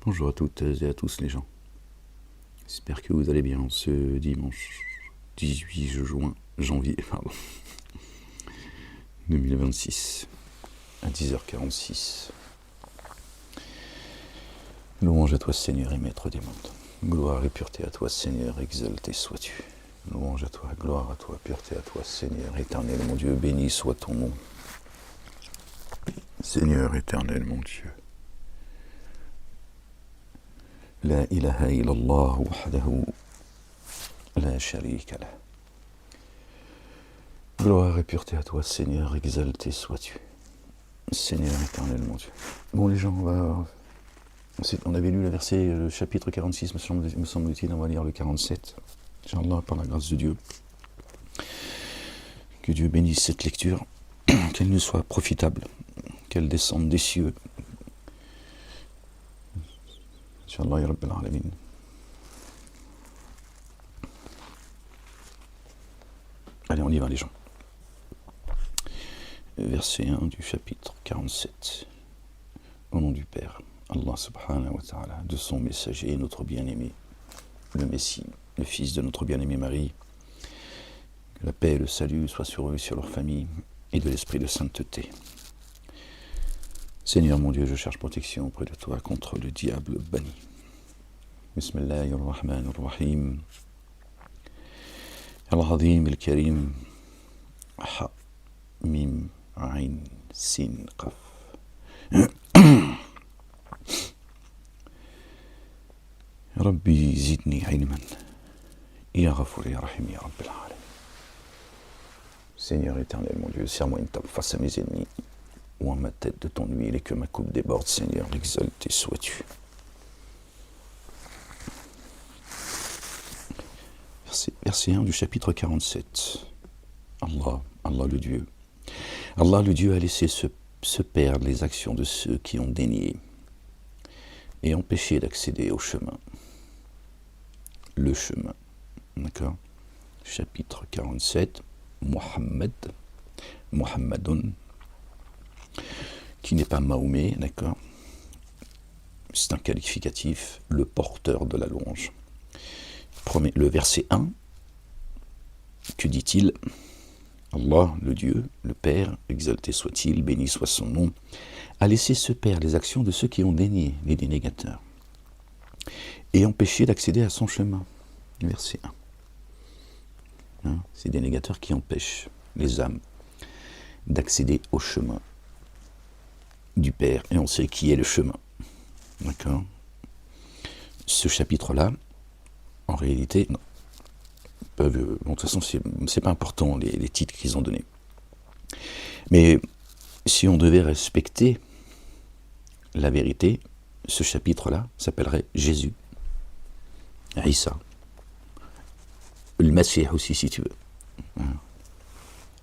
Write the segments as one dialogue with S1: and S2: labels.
S1: Bonjour à toutes et à tous les gens. J'espère que vous allez bien ce dimanche 18 janvier 2026 à 10h46. Louange à toi Seigneur et Maître des mondes. Gloire et pureté à toi Seigneur, exalté sois-tu. Louange à toi, gloire à toi, pureté à toi Seigneur, éternel mon Dieu, béni soit ton nom. Seigneur éternel mon Dieu. La ilaha illallah wahdahu la sharika lah. Gloire et pureté à toi Seigneur, exalté sois-tu. Seigneur éternel mon Dieu. Bon les gens, on avait lu le verset, le chapitre 46 me semble-t-il, on va lire le 47. Inch'Allah, par la grâce de Dieu. Que Dieu bénisse cette lecture, qu'elle nous soit profitable, qu'elle descende des cieux. Inch'Allah ya Rabbil Alamin. Allez, on y va les gens. Verset 1 du chapitre 47. Au nom du Père, Allah subhanahu wa ta'ala, de son messager, notre bien-aimé, le Messie, le fils de notre bien-aimée Marie, que la paix et le salut soient sur eux et sur leur famille, et de l'esprit de sainteté. Seigneur mon Dieu, je cherche protection auprès de toi contre le diable banni. Bismillahirrahmanirrahim. Al-Azim al-Karim. Ha, Mim, Ain, Sin, Qaf. Rabbi zidni ilman. Ya Ghafour ya Rahim ya Rabbil Alamin. Seigneur éternel mon Dieu, serre-moi une table face à mes ennemis, ou à ma tête de ton huile et que ma coupe déborde, Seigneur, exalté sois-tu. Verset 1 du chapitre 47. Allah le Dieu. Allah le Dieu a laissé se perdre les actions de ceux qui ont dénié et empêché d'accéder au chemin. Le chemin. D'accord ? Chapitre 47. Muhammadun, qui n'est pas Mahomet, d'accord ? C'est un qualificatif, le porteur de la louange. Le verset 1, que dit-il ? Allah, le Dieu, le Père, exalté soit-il, béni soit son nom, a laissé se perdre les actions de ceux qui ont dénié, les dénégateurs, et empêché d'accéder à son chemin. Verset 1. Ces dénégateurs qui empêchent les âmes d'accéder au chemin du Père, et on sait qui est le chemin. D'accord ? Ce chapitre-là, en réalité, non. Bon, de toute façon, c'est pas important les titres qu'ils ont donnés. Mais si on devait respecter la vérité, ce chapitre-là s'appellerait Jésus, Isa, le Messie aussi, si tu veux.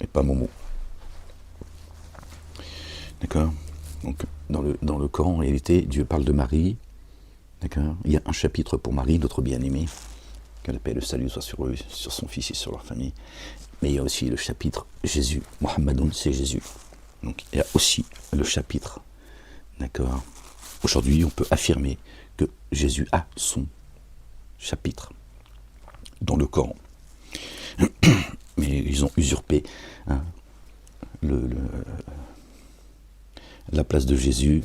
S1: Et pas Momo. D'accord ? Donc, dans le Coran, en réalité, Dieu parle de Marie. D'accord ? Il y a un chapitre pour Marie, notre bien-aimée. Que la paix et le salut soient sur eux, sur son fils et sur leur famille. Mais il y a aussi le chapitre Jésus. Muhammadoun, c'est Jésus. Donc il y a aussi le chapitre. D'accord ? Aujourd'hui, on peut affirmer que Jésus a son chapitre dans le Coran. Mais ils ont usurpé la place de Jésus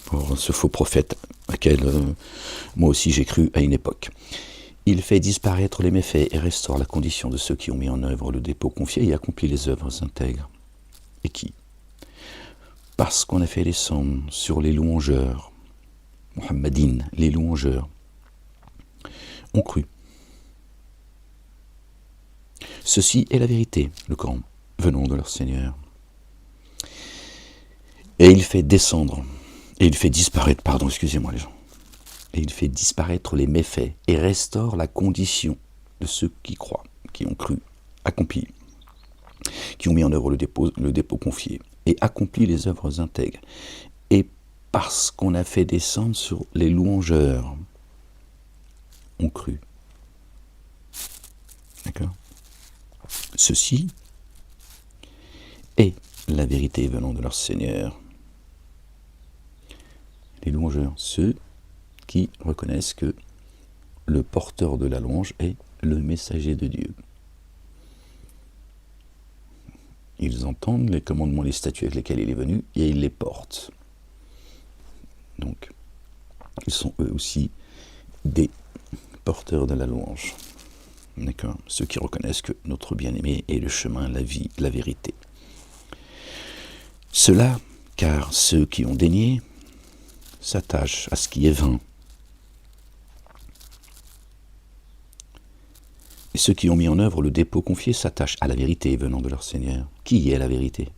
S1: pour ce faux prophète auquel moi aussi j'ai cru à une époque. Il fait disparaître les méfaits et restaure la condition de ceux qui ont mis en œuvre le dépôt confié et accompli les œuvres intègres. Et qui ? Parce qu'on a fait descendre sur les louangeurs, Muhammadines, les louangeurs, ont cru. Ceci est la vérité, le Coran, venant de leur Seigneur. Et il fait disparaître, excusez-moi les gens, et il fait disparaître les méfaits et restaure la condition de ceux qui croient, qui ont cru, accompli, qui ont mis en œuvre le dépôt confié et accompli les œuvres intègres. Et parce qu'on a fait descendre sur les louangeurs, ont cru. D'accord ? Ceci est la vérité venant de leur Seigneur. Les louangeurs, ceux qui reconnaissent que le porteur de la louange est le messager de Dieu. Ils entendent les commandements, les statuts avec lesquels il est venu, et ils les portent. Donc, ils sont eux aussi des porteurs de la louange. D'accord ? Ceux qui reconnaissent que notre bien-aimé est le chemin, la vie, la vérité. Cela, car ceux qui ont dénié s'attachent à ce qui est vain. Et ceux qui ont mis en œuvre le dépôt confié s'attachent à la vérité venant de leur Seigneur. Qui est la vérité ?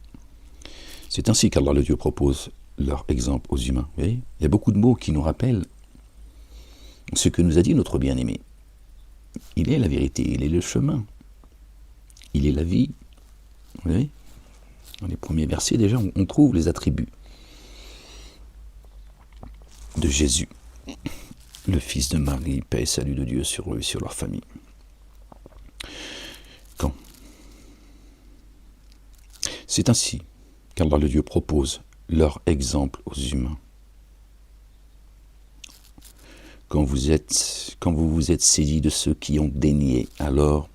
S1: C'est ainsi qu'Allah le Dieu propose leur exemple aux humains. Vous voyez ? Il y a beaucoup de mots qui nous rappellent ce que nous a dit notre bien-aimé. Il est la vérité, il est le chemin, il est la vie. Vous voyez ? Dans les premiers versets déjà, on trouve les attributs de Jésus, le fils de Marie, paix et salut de Dieu sur eux et sur leur famille. Quand c'est ainsi qu'Allah le Dieu propose leur exemple aux humains. Quand vous vous êtes saisis de ceux qui ont dénié, alors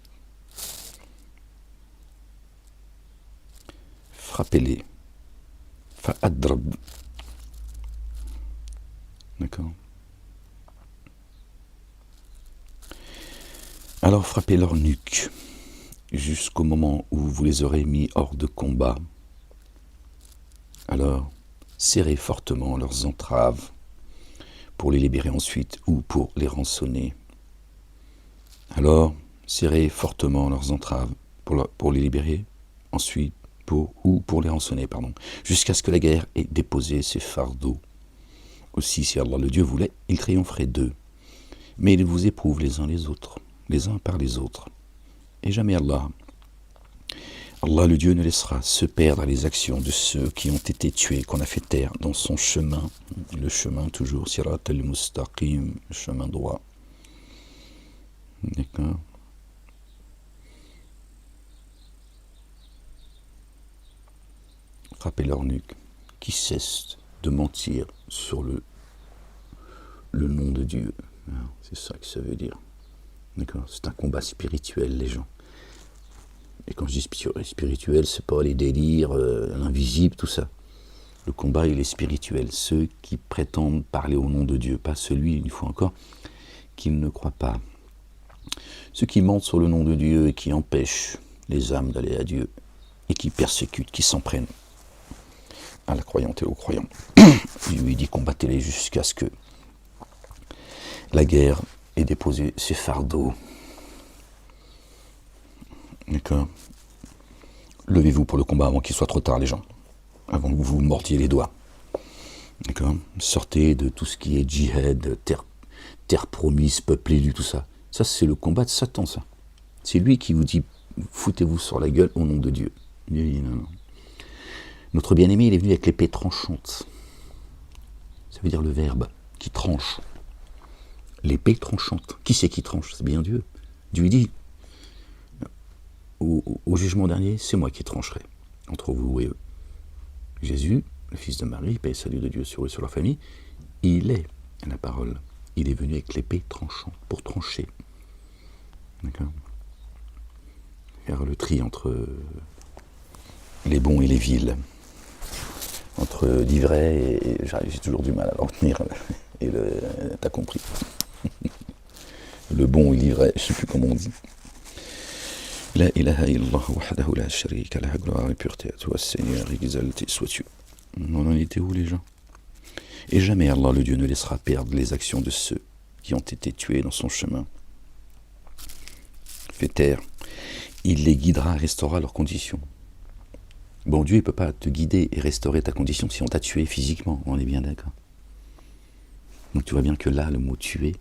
S1: frappez-les. Fa'adrab. D'accord ? Alors frappez leur nuque jusqu'au moment où vous les aurez mis hors de combat. Alors serrez fortement leurs entraves pour les libérer ensuite ou pour les rançonner. Alors serrez fortement leurs entraves pour les libérer ensuite ou pour les rançonner, jusqu'à ce que la guerre ait déposé ses fardeaux. Aussi, si Allah le Dieu voulait, il triompherait d'eux. Mais il vous éprouve les uns les autres, les uns par les autres. Et jamais Allah le Dieu ne laissera se perdre les actions de ceux qui ont été tués, qu'on a fait taire dans son chemin. Le chemin toujours, Sirat al-Mustaqim, le chemin droit. D'accord ? Frappez leur nuque, qui cessent de mentir sur le nom de Dieu. C'est ça que ça veut dire. D'accord ? C'est un combat spirituel, les gens. Et quand je dis spirituel, c'est pas les délires, l'invisible, tout ça. Le combat, il est spirituel. Ceux qui prétendent parler au nom de Dieu, pas celui, une fois encore, qui ne croit pas. Ceux qui mentent sur le nom de Dieu et qui empêchent les âmes d'aller à Dieu et qui persécutent, qui s'en prennent à la croyante et aux croyants. Il lui dit combattez-les jusqu'à ce que la guerre ait déposé ses fardeaux. D'accord ? Levez-vous pour le combat avant qu'il soit trop tard, les gens. Avant que vous vous mordiez les doigts. D'accord ? Sortez de tout ce qui est djihad, terre promise, peuple élu, tout ça. Ça, c'est le combat de Satan, ça. C'est lui qui vous dit foutez-vous sur la gueule au nom de Dieu. Il dit non. Notre bien-aimé, il est venu avec l'épée tranchante. Ça veut dire le verbe qui tranche. L'épée tranchante. Qui c'est qui tranche ? C'est bien Dieu. Dieu lui dit au jugement dernier, c'est moi qui trancherai entre vous et eux. Jésus, le fils de Marie, paix et salut de Dieu sur eux et sur leur famille, il est la parole. Il est venu avec l'épée tranchante pour trancher. D'accord ? Faire le tri entre les bons et les vils. Entre l'ivraie et j'ai toujours du mal à le retenir. Et t'as compris. Le bon et l'ivraie, je ne sais plus comment on dit. La ilaha illallah wahdahu la sharika lah, gloire et pureté à toi, Seigneur, exalté sois-tu. On en était où, les gens ? Et jamais Allah le Dieu ne laissera perdre les actions de ceux qui ont été tués dans son chemin. Fait taire, il les guidera, restaurera leurs conditions. Bon, Dieu ne peut pas te guider et restaurer ta condition si on t'a tué physiquement, on est bien d'accord. Donc tu vois bien que là, le mot tuer,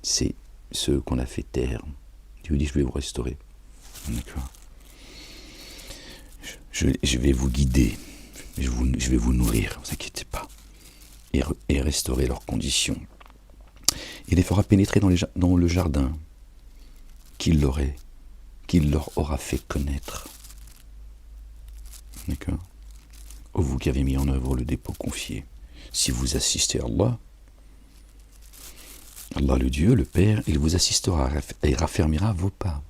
S1: c'est ce qu'on a fait taire. Dieu dit, je vais vous restaurer. D'accord. Je vais vous guider, je vais vous nourrir, ne vous inquiétez pas. Et restaurer leurs conditions. Il les fera pénétrer dans le jardin qu'il leur aura fait connaître. D'accord ? Ô vous qui avez mis en œuvre le dépôt confié, si vous assistez à Allah, Allah le Dieu, le Père, il vous assistera et raffermira vos pas.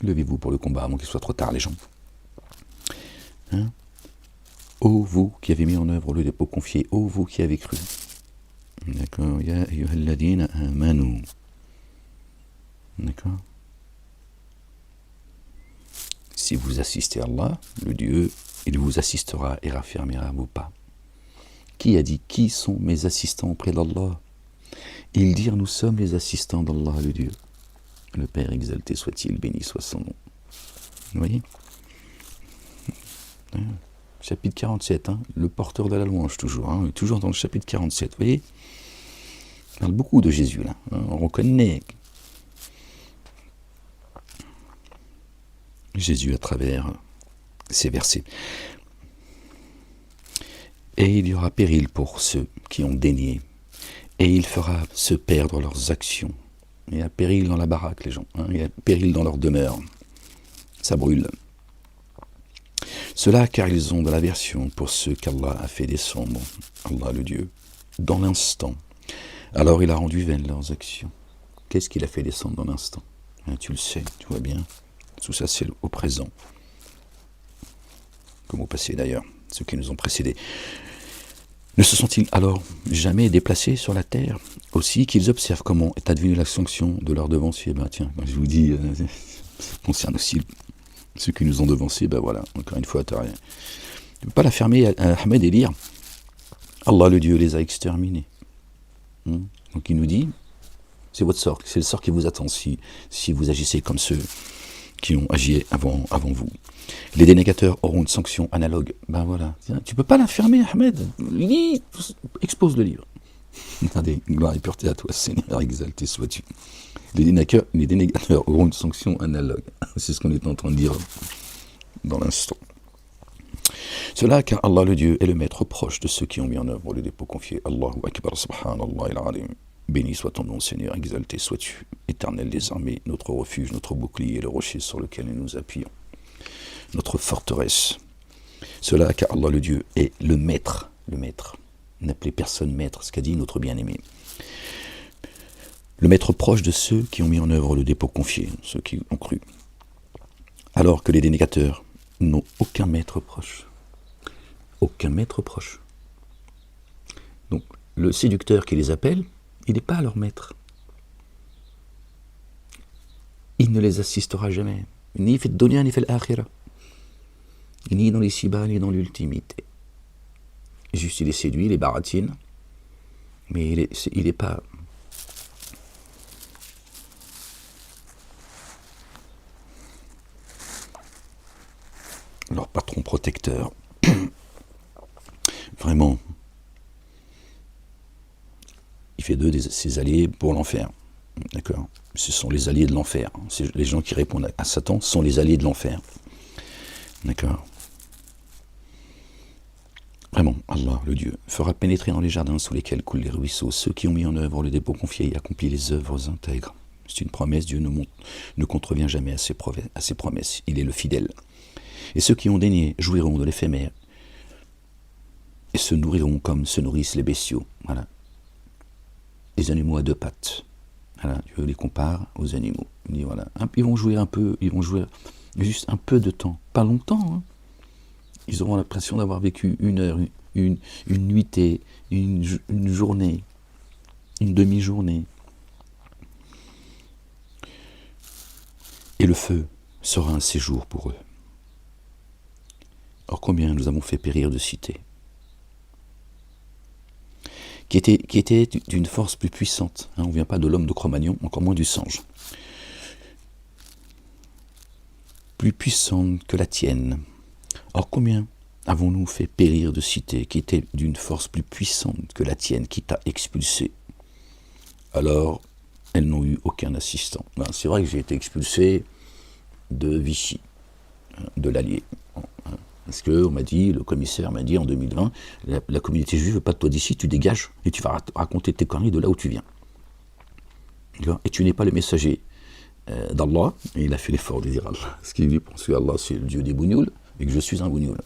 S1: Levez-vous pour le combat avant qu'il soit trop tard, les gens. Hein? Ô vous qui avez mis en œuvre le dépôt confié, ô vous qui avez cru. D'accord. Ya ayyuhalladhina amanu. D'accord. Si vous assistez à Allah, le Dieu, il vous assistera et raffermira vos pas. Qui a dit, qui sont mes assistants auprès d'Allah? Ils dirent, nous sommes les assistants d'Allah, le Dieu. Le Père exalté soit-il, béni soit son nom. Vous voyez? Chapitre 47, hein, le porteur de la louange toujours, hein, toujours dans le chapitre 47, vous voyez? On parle beaucoup de Jésus là, hein, on reconnaît Jésus à travers ces versets. Et il y aura péril pour ceux qui ont dénié, et il fera se perdre leurs actions. Il y a péril dans la baraque, les gens, hein, il y a péril dans leur demeure, ça brûle. Cela car ils ont de l'aversion pour ceux qu'Allah a fait descendre, Allah le Dieu, dans l'instant. Alors il a rendu vaines leurs actions. Qu'est-ce qu'il a fait descendre dans l'instant? Hein, tu le sais, tu vois bien. Tout ça c'est au présent. Comme au passé d'ailleurs, ceux qui nous ont précédés. Ne se sont-ils alors jamais déplacés sur la terre? Aussi qu'ils observent comment est advenue la sanction de leurs devanciers. Ben tiens, quand je vous dis, ça concerne aussi ceux qui nous ont devancés, ben voilà, encore une fois, tu ne peux pas la fermer à Ahmed et lire Allah le Dieu les a exterminés. Donc il nous dit, c'est votre sort, c'est le sort qui vous attend si vous agissez comme ceux qui ont agi avant vous. Les dénégateurs auront une sanction analogue. Ben voilà, tiens, tu ne peux pas la fermer, Ahmed. Lis, expose le livre. Regardez, gloire et pureté à toi, Seigneur, exalté sois-tu. Les dénégateurs auront une sanction analogue. C'est ce qu'on est en train de dire dans l'instant. Cela car Allah le Dieu est le maître proche de ceux qui ont mis en œuvre le dépôt confié. Allahu Akbar, subhanallah al-alim. Béni soit ton nom, Seigneur, exalté sois-tu. Éternel des armées, notre refuge, notre bouclier, le rocher sur lequel nous nous appuyons. Notre forteresse. Cela car Allah le Dieu est le maître. N'appelez personne maître, ce qu'a dit notre bien-aimé. Le maître proche de ceux qui ont mis en œuvre le dépôt confié, ceux qui ont cru. Alors que les dénégateurs n'ont aucun maître proche. Aucun maître proche. Donc, le séducteur qui les appelle, il n'est pas leur maître. Il ne les assistera jamais. Ni fait dunya, ni fait l'akhira. Ni dans les sibas, ni dans l'ultimité. Juste, il les séduit, il les baratine, mais il n'est pas... leur patron protecteur. Vraiment. Il fait d'eux ses alliés pour l'enfer. D'accord? Ce sont les alliés de l'enfer. Les gens qui répondent à Satan sont les alliés de l'enfer. D'accord? Vraiment, Allah, le Dieu, fera pénétrer dans les jardins sous lesquels coulent les ruisseaux ceux qui ont mis en œuvre le dépôt confié et accompli les œuvres intègres. C'est une promesse, Dieu ne contrevient jamais à ses promesses. Il est le fidèle. Et ceux qui ont daigné jouiront de l'éphémère et se nourriront comme se nourrissent les bestiaux. Voilà. Les animaux à deux pattes. Voilà, Dieu les compare aux animaux. Il dit, voilà. Ils vont jouir un peu, ils vont jouir juste un peu de temps. Pas longtemps, hein. Ils auront l'impression d'avoir vécu une heure, une nuitée, une journée, une demi-journée. Et le feu sera un séjour pour eux. Or combien nous avons fait périr de cités qui était d'une force plus puissante. Hein, on ne vient pas de l'homme de Cro-Magnon, encore moins du singe. Plus puissante que la tienne. Or combien avons-nous fait périr de cités qui étaient d'une force plus puissante que la tienne, qui t'a expulsé? Alors, elles n'ont eu aucun assistant. Ben, c'est vrai que j'ai été expulsé de Vichy, de l'Allier. Parce que on m'a dit, le commissaire m'a dit en 2020, la communauté juive veut pas de toi d'ici, tu dégages et tu vas raconter tes conneries de là où tu viens. Et tu n'es pas le messager d'Allah. Et il a fait l'effort de dire Allah. Parce qu'il dit, parce que Allah c'est le Dieu des bougnoules et que je suis un bougnoul.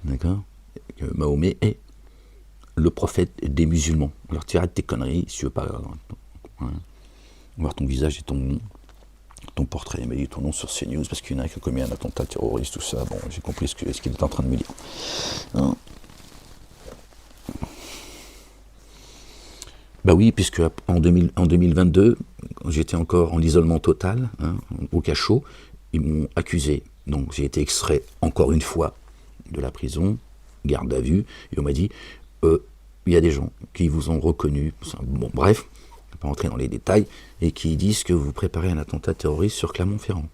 S1: D'accord? Que Mahomet est le prophète des musulmans. Alors tu arrêtes tes conneries, si tu veux pas voir ton visage et ton portrait, mais ton nom sur CNews, parce qu'il y en a qui ont commis un attentat terroriste, tout ça. Bon, j'ai compris ce qu'il est en train de me dire. Hein. Bah oui, puisque en 2022, j'étais encore en isolement total, au cachot, ils m'ont accusé. Donc j'ai été extrait encore une fois de la prison, garde à vue, et on m'a dit, il y a des gens qui vous ont reconnu, bon bref, je ne vais pas rentrer dans les détails, et qui disent que vous préparez un attentat terroriste sur Clermont-Ferrand.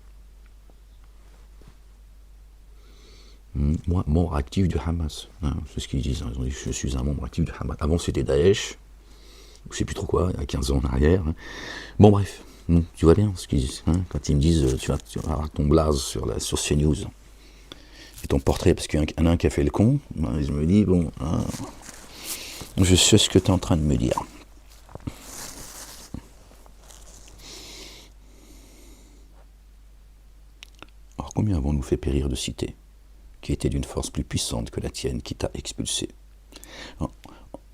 S1: Moi, membre actif du Hamas, c'est ce qu'ils disent, ils ont dit je suis un membre actif du Hamas. Avant c'était Daesh, je ne sais plus trop quoi, il y a 15 ans en arrière. Bon bref, tu vois bien ce qu'ils disent, quand ils me disent tu vas avoir ton blaze sur CNews, et ton portrait, parce qu'il y en a un qui a fait le con, je me dis, bon, je sais ce que tu es en train de me dire. Alors combien avons-nous fait périr de cités, qui étaient d'une force plus puissante que la tienne, qui t'a expulsé?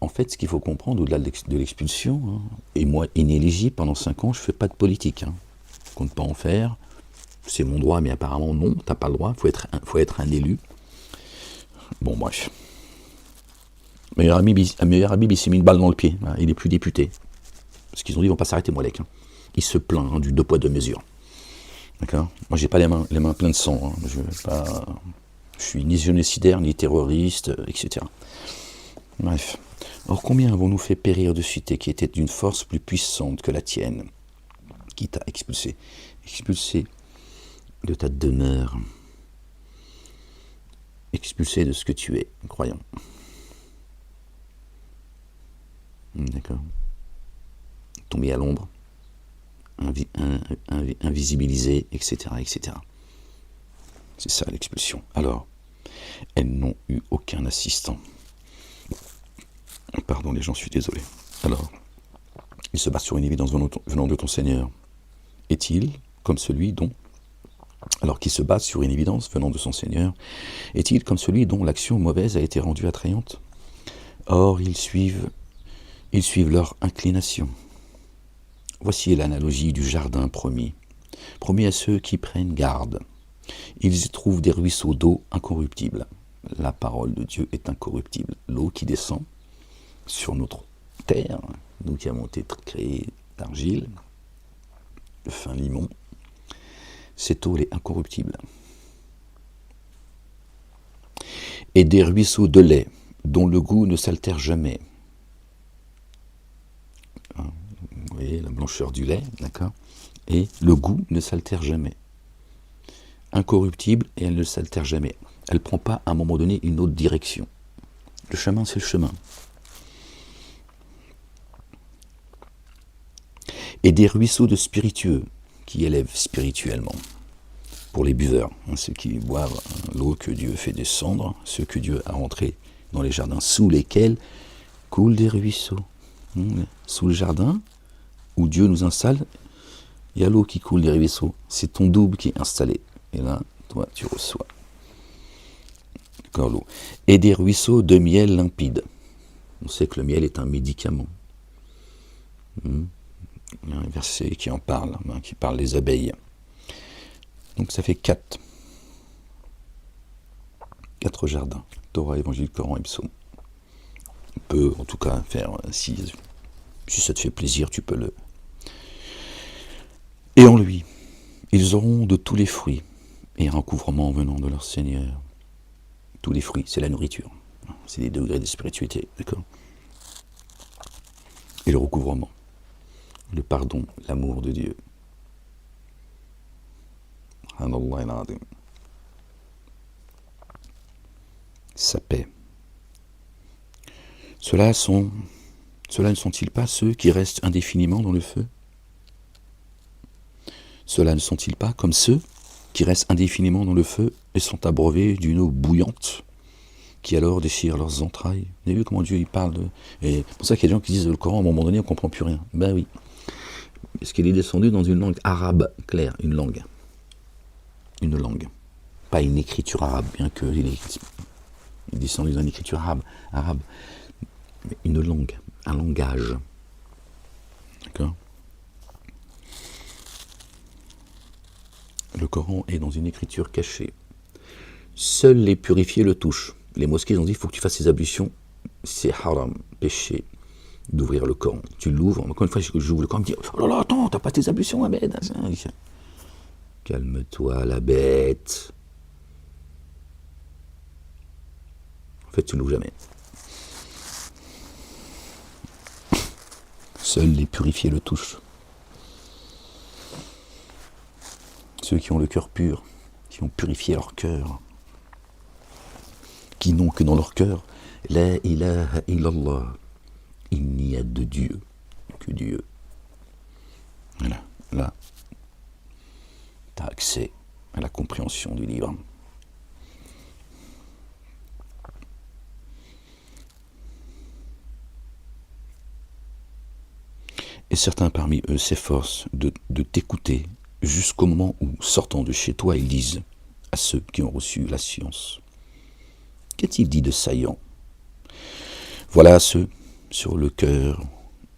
S1: En fait, ce qu'il faut comprendre, au-delà de l'expulsion, et moi, inéligible, pendant 5 ans, je ne fais pas de politique. Je ne compte pas en faire. C'est mon droit, mais apparemment, non, tu n'as pas le droit. Faut être un élu. Bon, bref. Meilleur ami, il s'est mis une balle dans le pied. Il n'est plus député. Parce qu'ils ont dit, ils ne vont pas s'arrêter, Moulek. Il se plaint du 2 poids 2 mesures. D'accord. Moi, j'ai pas les mains pleines de sang. Je suis ni génocidaire, ni terroriste, etc. Bref. Or, combien avons-nous fait périr de cités qui étaient d'une force plus puissante que la tienne, qui t'a expulsé de ta demeure, expulsé de ce que tu es, croyant. D'accord. Tombé à l'ombre, invisibilisé, etc., etc. C'est ça l'expulsion. Alors, elles n'ont eu aucun assistant. Pardon les gens, je suis désolé. Alors, il se base sur une évidence venant de ton Seigneur. Est-il comme celui dont... Alors qu'il se base sur une évidence venant de son Seigneur, est-il comme celui dont l'action mauvaise a été rendue attrayante? Or, ils suivent leur inclination. Voici l'analogie du jardin promis. Promis à ceux qui prennent garde. Ils y trouvent des ruisseaux d'eau incorruptibles. La parole de Dieu est incorruptible. L'eau qui descend sur notre terre, nous qui avons été créés d'argile, de fin limon, cette eau elle est incorruptible. Et des ruisseaux de lait, dont le goût ne s'altère jamais. Vous voyez la blancheur du lait, d'accord? Et le goût ne s'altère jamais. Incorruptible et elle ne s'altère jamais. Elle ne prend pas à un moment donné une autre direction. Le chemin, c'est le chemin. Et des ruisseaux de spiritueux qui élèvent spirituellement. Pour les buveurs, ceux qui boivent l'eau que Dieu fait descendre, ceux que Dieu a rentrés dans les jardins sous lesquels coulent des ruisseaux. Sous le jardin où Dieu nous installe, il y a l'eau qui coule des ruisseaux. C'est ton double qui est installé. Et là, toi, tu reçois. D'accord, l'eau. Et des ruisseaux de miel limpide. On sait que le miel est un médicament. Il y a un verset qui en parle, qui parle des abeilles. Donc ça fait 4. 4 jardins. Torah, Évangile, Coran et Psaume. On peut en tout cas faire, si ça te fait plaisir, tu peux le... Et en lui, ils auront de tous les fruits et un recouvrement venant de leur Seigneur. Tous les fruits, c'est la nourriture. C'est les degrés de spiritualité, d'accord? Et le recouvrement, le pardon, l'amour de Dieu. Sa paix. Cela ne sont-ils pas ceux qui restent indéfiniment dans le feu? Cela ne sont-ils pas comme ceux qui restent indéfiniment dans le feu et sont abreuvés d'une eau bouillante qui alors déchire leurs entrailles? Vous avez vu comment Dieu il parle de... Et c'est pour ça qu'il y a des gens qui disent le Coran, à un moment donné, on ne comprend plus rien. Ben oui. Parce qu'il est descendu dans une langue arabe claire, une langue. Une langue. Pas une écriture arabe, bien qu'il est descendu dans une écriture arabe. mais une langue, un langage. D'accord ? Le Coran est dans une écriture cachée. Seuls les purifiés le touchent. Les mosquées ont dit il faut que tu fasses ces ablutions. C'est haram, péché, d'ouvrir le Coran. Tu l'ouvres, encore une fois, j'ouvre le Coran, je me dis oh là là, attends, t'as pas tes ablutions, Ahmed. Calme-toi, la bête. En fait, tu l'ouvres jamais. Seuls les purifiés le touchent. Ceux qui ont le cœur pur, qui ont purifié leur cœur, qui n'ont que dans leur cœur la ilaha illallah. Il n'y a de Dieu que Dieu. Voilà, là, tu as accès à la compréhension du livre. Et certains parmi eux s'efforcent de t'écouter jusqu'au moment où, sortant de chez toi, ils disent à ceux qui ont reçu la science. Qu'a-t-il dit de saillant ? Voilà ceux sur le cœur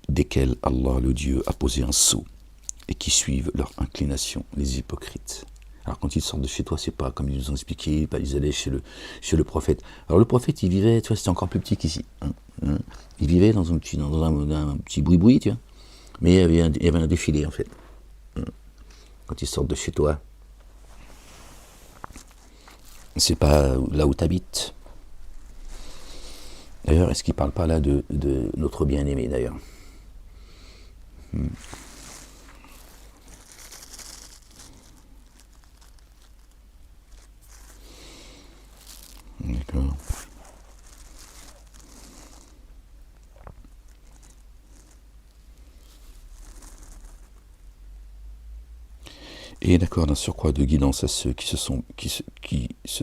S1: desquels Allah le Dieu a posé un sceau et qui suivent leur inclination, les hypocrites. Alors quand ils sortent de chez toi, c'est pas comme ils nous ont expliqué, ils allaient chez le prophète. Alors le prophète, il vivait, tu vois, c'était encore plus petit qu'ici. Il vivait dans un petit boui-boui, tu vois. Mais il y avait un défilé en fait. Quand ils sortent de chez toi, c'est pas là où tu habites. D'ailleurs, est-ce qu'il ne parle pas là de notre bien-aimé d'ailleurs ? D'accord. Et d'accord d'un surcroît de guidance à ceux qui se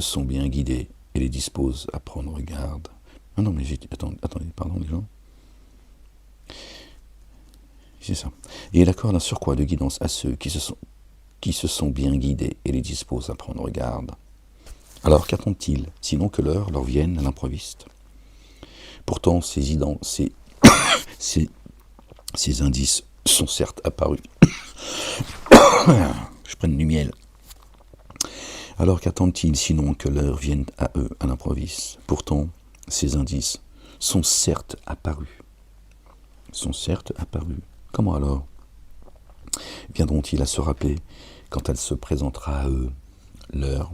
S1: sont bien guidés et les disposent à prendre garde. Ah non, mais attendez, pardon les gens. C'est ça. Et d'accord d'un surcroît de guidance à ceux qui se sont bien guidés et les disposent à prendre garde. Alors qu'attendent-ils, sinon que l'heure leur vienne à l'improviste ? Pourtant, ces indices sont certes apparus. Je prenne du miel. Alors qu'attendent-ils, sinon que l'heure vienne à eux à l'improviste ? Pourtant, ces indices sont certes apparus. Comment alors viendront-ils à se rappeler quand elle se présentera à eux, l'heure ?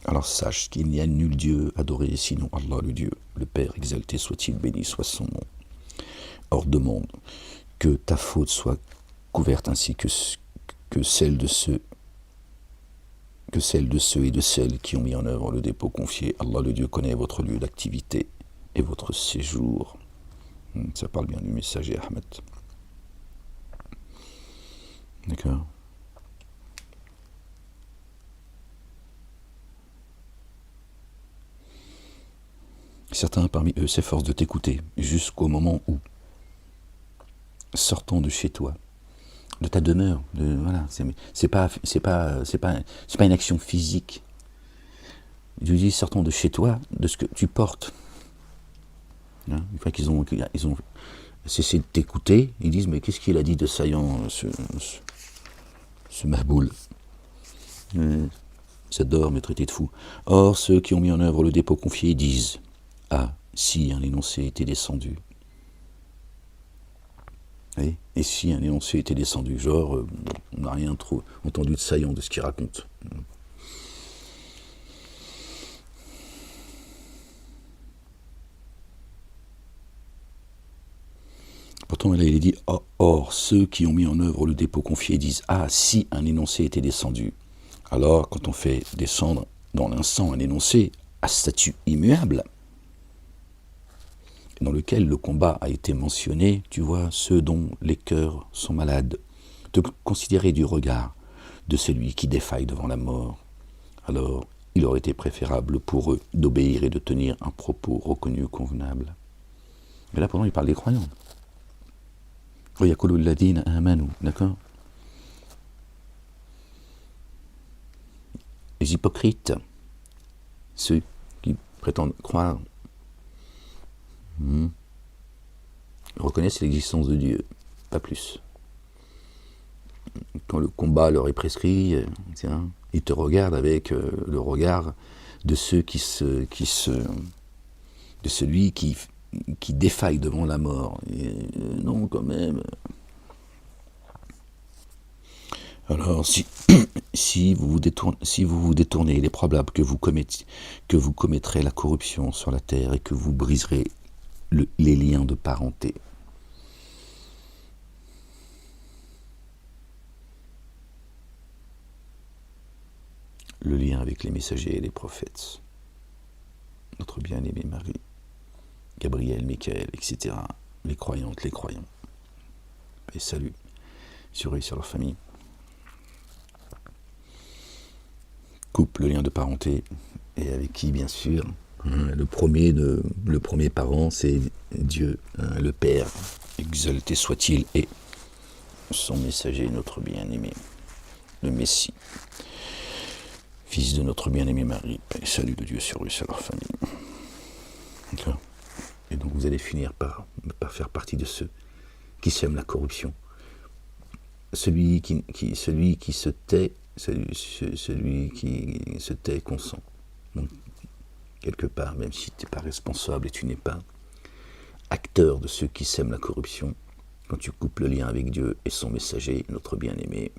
S1: Alors sache qu'il n'y a nul Dieu adoré sinon Allah le Dieu, le Père exalté soit-il, béni soit son nom. Or demande que ta faute soit couverte ainsi que celle de ceux et de celles qui ont mis en œuvre le dépôt confié. Allah le Dieu connaît votre lieu d'activité et votre séjour. Ça parle bien du messager Ahmed. D'accord. Certains parmi eux s'efforcent de t'écouter jusqu'au moment où, sortant de chez toi, de ta demeure, voilà, c'est pas une action physique. Je dis sortant de chez toi, de ce que tu portes. Hein, une fois qu'ils ont cessé de t'écouter, ils disent mais qu'est-ce qu'il a dit de saillant ce mahboul, cet homme est traité de fou. Or ceux qui ont mis en œuvre le dépôt confié disent ah, si un énoncé était descendu. Et si un énoncé était descendu, genre, on n'a rien trop entendu de saillant de ce qu'il raconte. Pourtant, là, il est dit, or, ceux qui ont mis en œuvre le dépôt confié disent, ah, si un énoncé était descendu. Alors, quand on fait descendre dans l'instant un énoncé à statut immuable, dans lequel le combat a été mentionné, tu vois, ceux dont les cœurs sont malades, te considérer du regard de celui qui défaille devant la mort. Alors, il aurait été préférable pour eux d'obéir et de tenir un propos reconnu convenable. Mais là, pendant, il parle des croyants. D'accord ? Les hypocrites, ceux qui prétendent croire. reconnaissent l'existence de Dieu, pas plus. Quand le combat leur est prescrit, tiens, ils te regardent avec le regard de de celui qui défaille devant la mort. Et, non, quand même. Alors, si vous vous détournez, il est probable que vous commettrez la corruption sur la terre et que vous briserez les liens de parenté. Le lien avec les messagers et les prophètes. Notre bien-aimé Marie, Gabriel, Michael, etc. Les croyantes, les croyants. Et salut sur eux et sur leur famille. Coupe le lien de parenté, et avec qui, bien sûr, le premier parent, c'est Dieu, le Père, exalté soit-il, et son messager, notre bien-aimé, le Messie, fils de notre bien-aimé Marie, et salut de Dieu sur eux et sur leur famille. D'accord. Et donc vous allez finir par faire partie de ceux qui sèment la corruption. Celui qui se tait, celui qui se tait consent. Donc, quelque part, même si tu n'es pas responsable et tu n'es pas acteur de ceux qui sèment la corruption, quand tu coupes le lien avec Dieu et son messager, notre bien-aimé,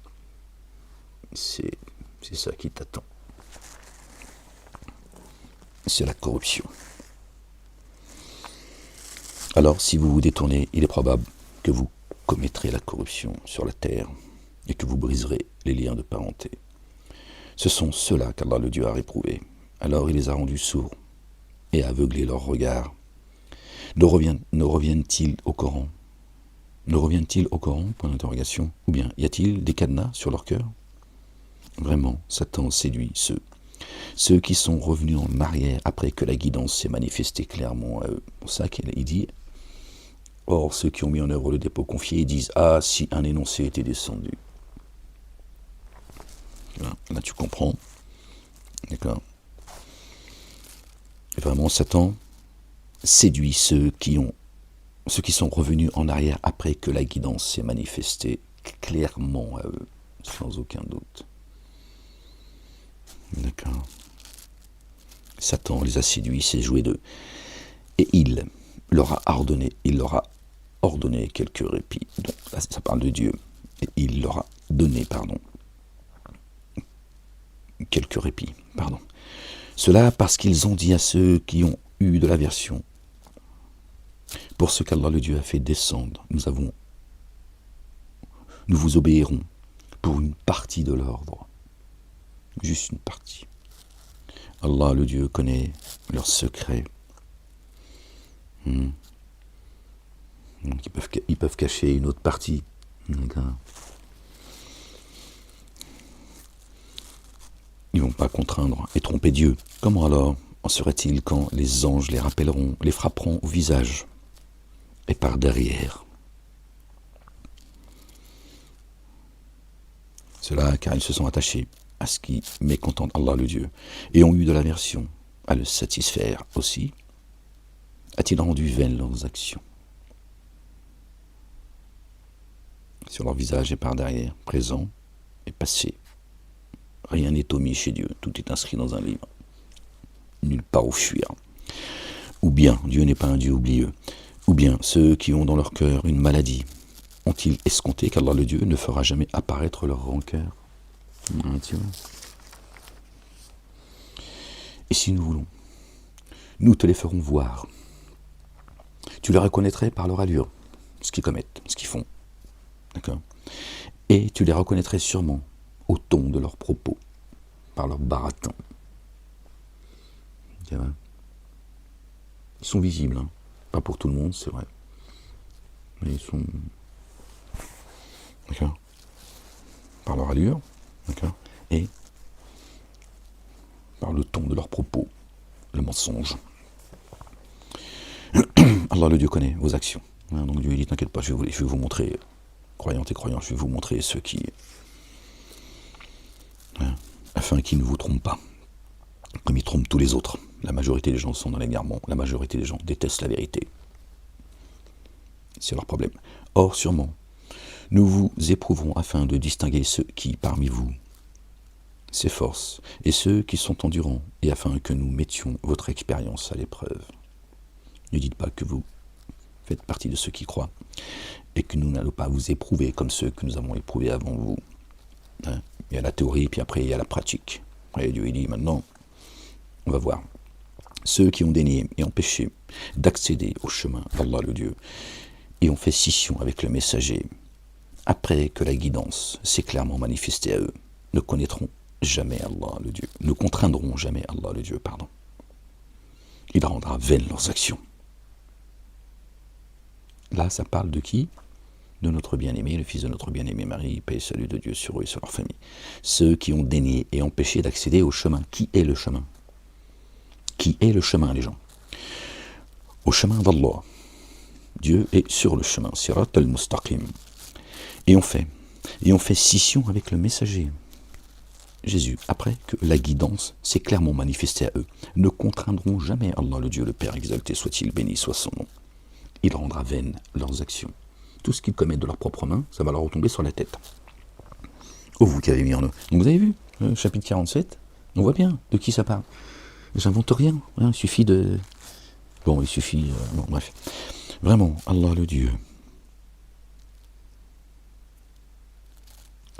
S1: c'est ça qui t'attend. C'est la corruption. Alors, si vous vous détournez, il est probable que vous commettrez la corruption sur la terre et que vous briserez les liens de parenté. Ce sont ceux-là qu'Allah le Dieu a réprouvés. Alors il les a rendus sourds et a aveuglé leurs regards. Ne reviennent-ils au Coran? Ne reviennent-ils au Coran? Point d'interrogation. Ou bien y a-t-il des cadenas sur leur cœur? Vraiment, Satan séduit ceux qui sont revenus en arrière après que la guidance s'est manifestée clairement à eux. C'est pour ça qu'il dit. Or, ceux qui ont mis en œuvre le dépôt confié disent « Ah, si un énoncé était descendu ». Là, tu comprends. D'accord. Et vraiment, Satan séduit ceux qui sont revenus en arrière après que la guidance s'est manifestée clairement à eux, sans aucun doute. D'accord. Satan les a séduits, s'est joué d'eux. Et il leur a ordonné quelques répits. Donc là, ça parle de Dieu. Et il leur a donné, quelques répits. Cela parce qu'ils ont dit à ceux qui ont eu de l'aversion. Pour ce qu'Allah le Dieu a fait descendre, nous vous obéirons pour une partie de l'ordre. Juste une partie. Allah le Dieu connaît leurs secrets. Donc ils peuvent cacher une autre partie. D'accord. Ils ne vont pas contraindre et tromper Dieu. Comment alors en serait-il quand les anges les rappelleront, les frapperont au visage et par derrière? Cela car ils se sont attachés à ce qui mécontente Allah le Dieu et ont eu de l'aversion à le satisfaire aussi. A-t-il rendu vaines leurs actions? Sur leur visage et par derrière, présent et passé. Rien n'est omis chez Dieu, tout est inscrit dans un livre. Nulle part où fuir. Ou bien, Dieu n'est pas un Dieu oublieux. Ou bien, ceux qui ont dans leur cœur une maladie, ont-ils escompté qu'Allah le Dieu ne fera jamais apparaître leur rancœur? Et si nous voulons, nous te les ferons voir. Tu les reconnaîtrais par leur allure, ce qu'ils commettent, ce qu'ils font. D'accord? Et tu les reconnaîtrais sûrement au ton de leurs propos, par leur baratin. Ils sont visibles, hein. Pas pour tout le monde, c'est vrai. Mais ils sont... D'accord? Par leur allure, d'accord? Et par le ton de leurs propos, le mensonge. Allah le Dieu connaît vos actions. Donc Dieu dit, t'inquiète pas, je vais vous montrer, croyantes et croyants, je vais vous montrer ceux qui... afin qu'ils ne vous trompent pas, comme ils trompent tous les autres. La majorité des gens sont dans l'égarement, la majorité des gens détestent la vérité. C'est leur problème. Or, sûrement, nous vous éprouverons afin de distinguer ceux qui, parmi vous, s'efforcent et ceux qui sont endurants, et afin que nous mettions votre expérience à l'épreuve. Ne dites pas que vous faites partie de ceux qui croient et que nous n'allons pas vous éprouver comme ceux que nous avons éprouvés avant vous. Hein? Il y a la théorie, puis après il y a la pratique. Et Dieu il dit maintenant, on va voir. Ceux qui ont dénié et empêché d'accéder au chemin d'Allah le Dieu et ont fait scission avec le messager, après que la guidance s'est clairement manifestée à eux, ne connaîtront jamais Allah le Dieu, ne contraindront jamais Allah le Dieu, pardon. Il rendra vaines leurs actions. Là, ça parle de qui? De notre bien-aimé, le fils de notre bien-aimé Marie, paix et salut de Dieu sur eux et sur leur famille. Ceux qui ont dénié et empêché d'accéder au chemin. Qui est le chemin? Qui est le chemin, les gens? Au chemin d'Allah. Dieu est sur le chemin, Sirat al-Mustaqim. Et on fait scission avec le messager, Jésus, après que la guidance s'est clairement manifestée à eux, ne contraindront jamais Allah le Dieu, le Père exalté soit-il, béni soit son nom. Il rendra vaines leurs actions. Tout ce qu'ils commettent de leurs propres mains, ça va leur retomber sur la tête. Oh, vous qui avez mis en eux. Donc vous avez vu, chapitre 47, on voit bien de qui ça parle. J'invente rien, hein, il suffit de... Bon, il suffit... bon, bref. Vraiment, Allah le Dieu.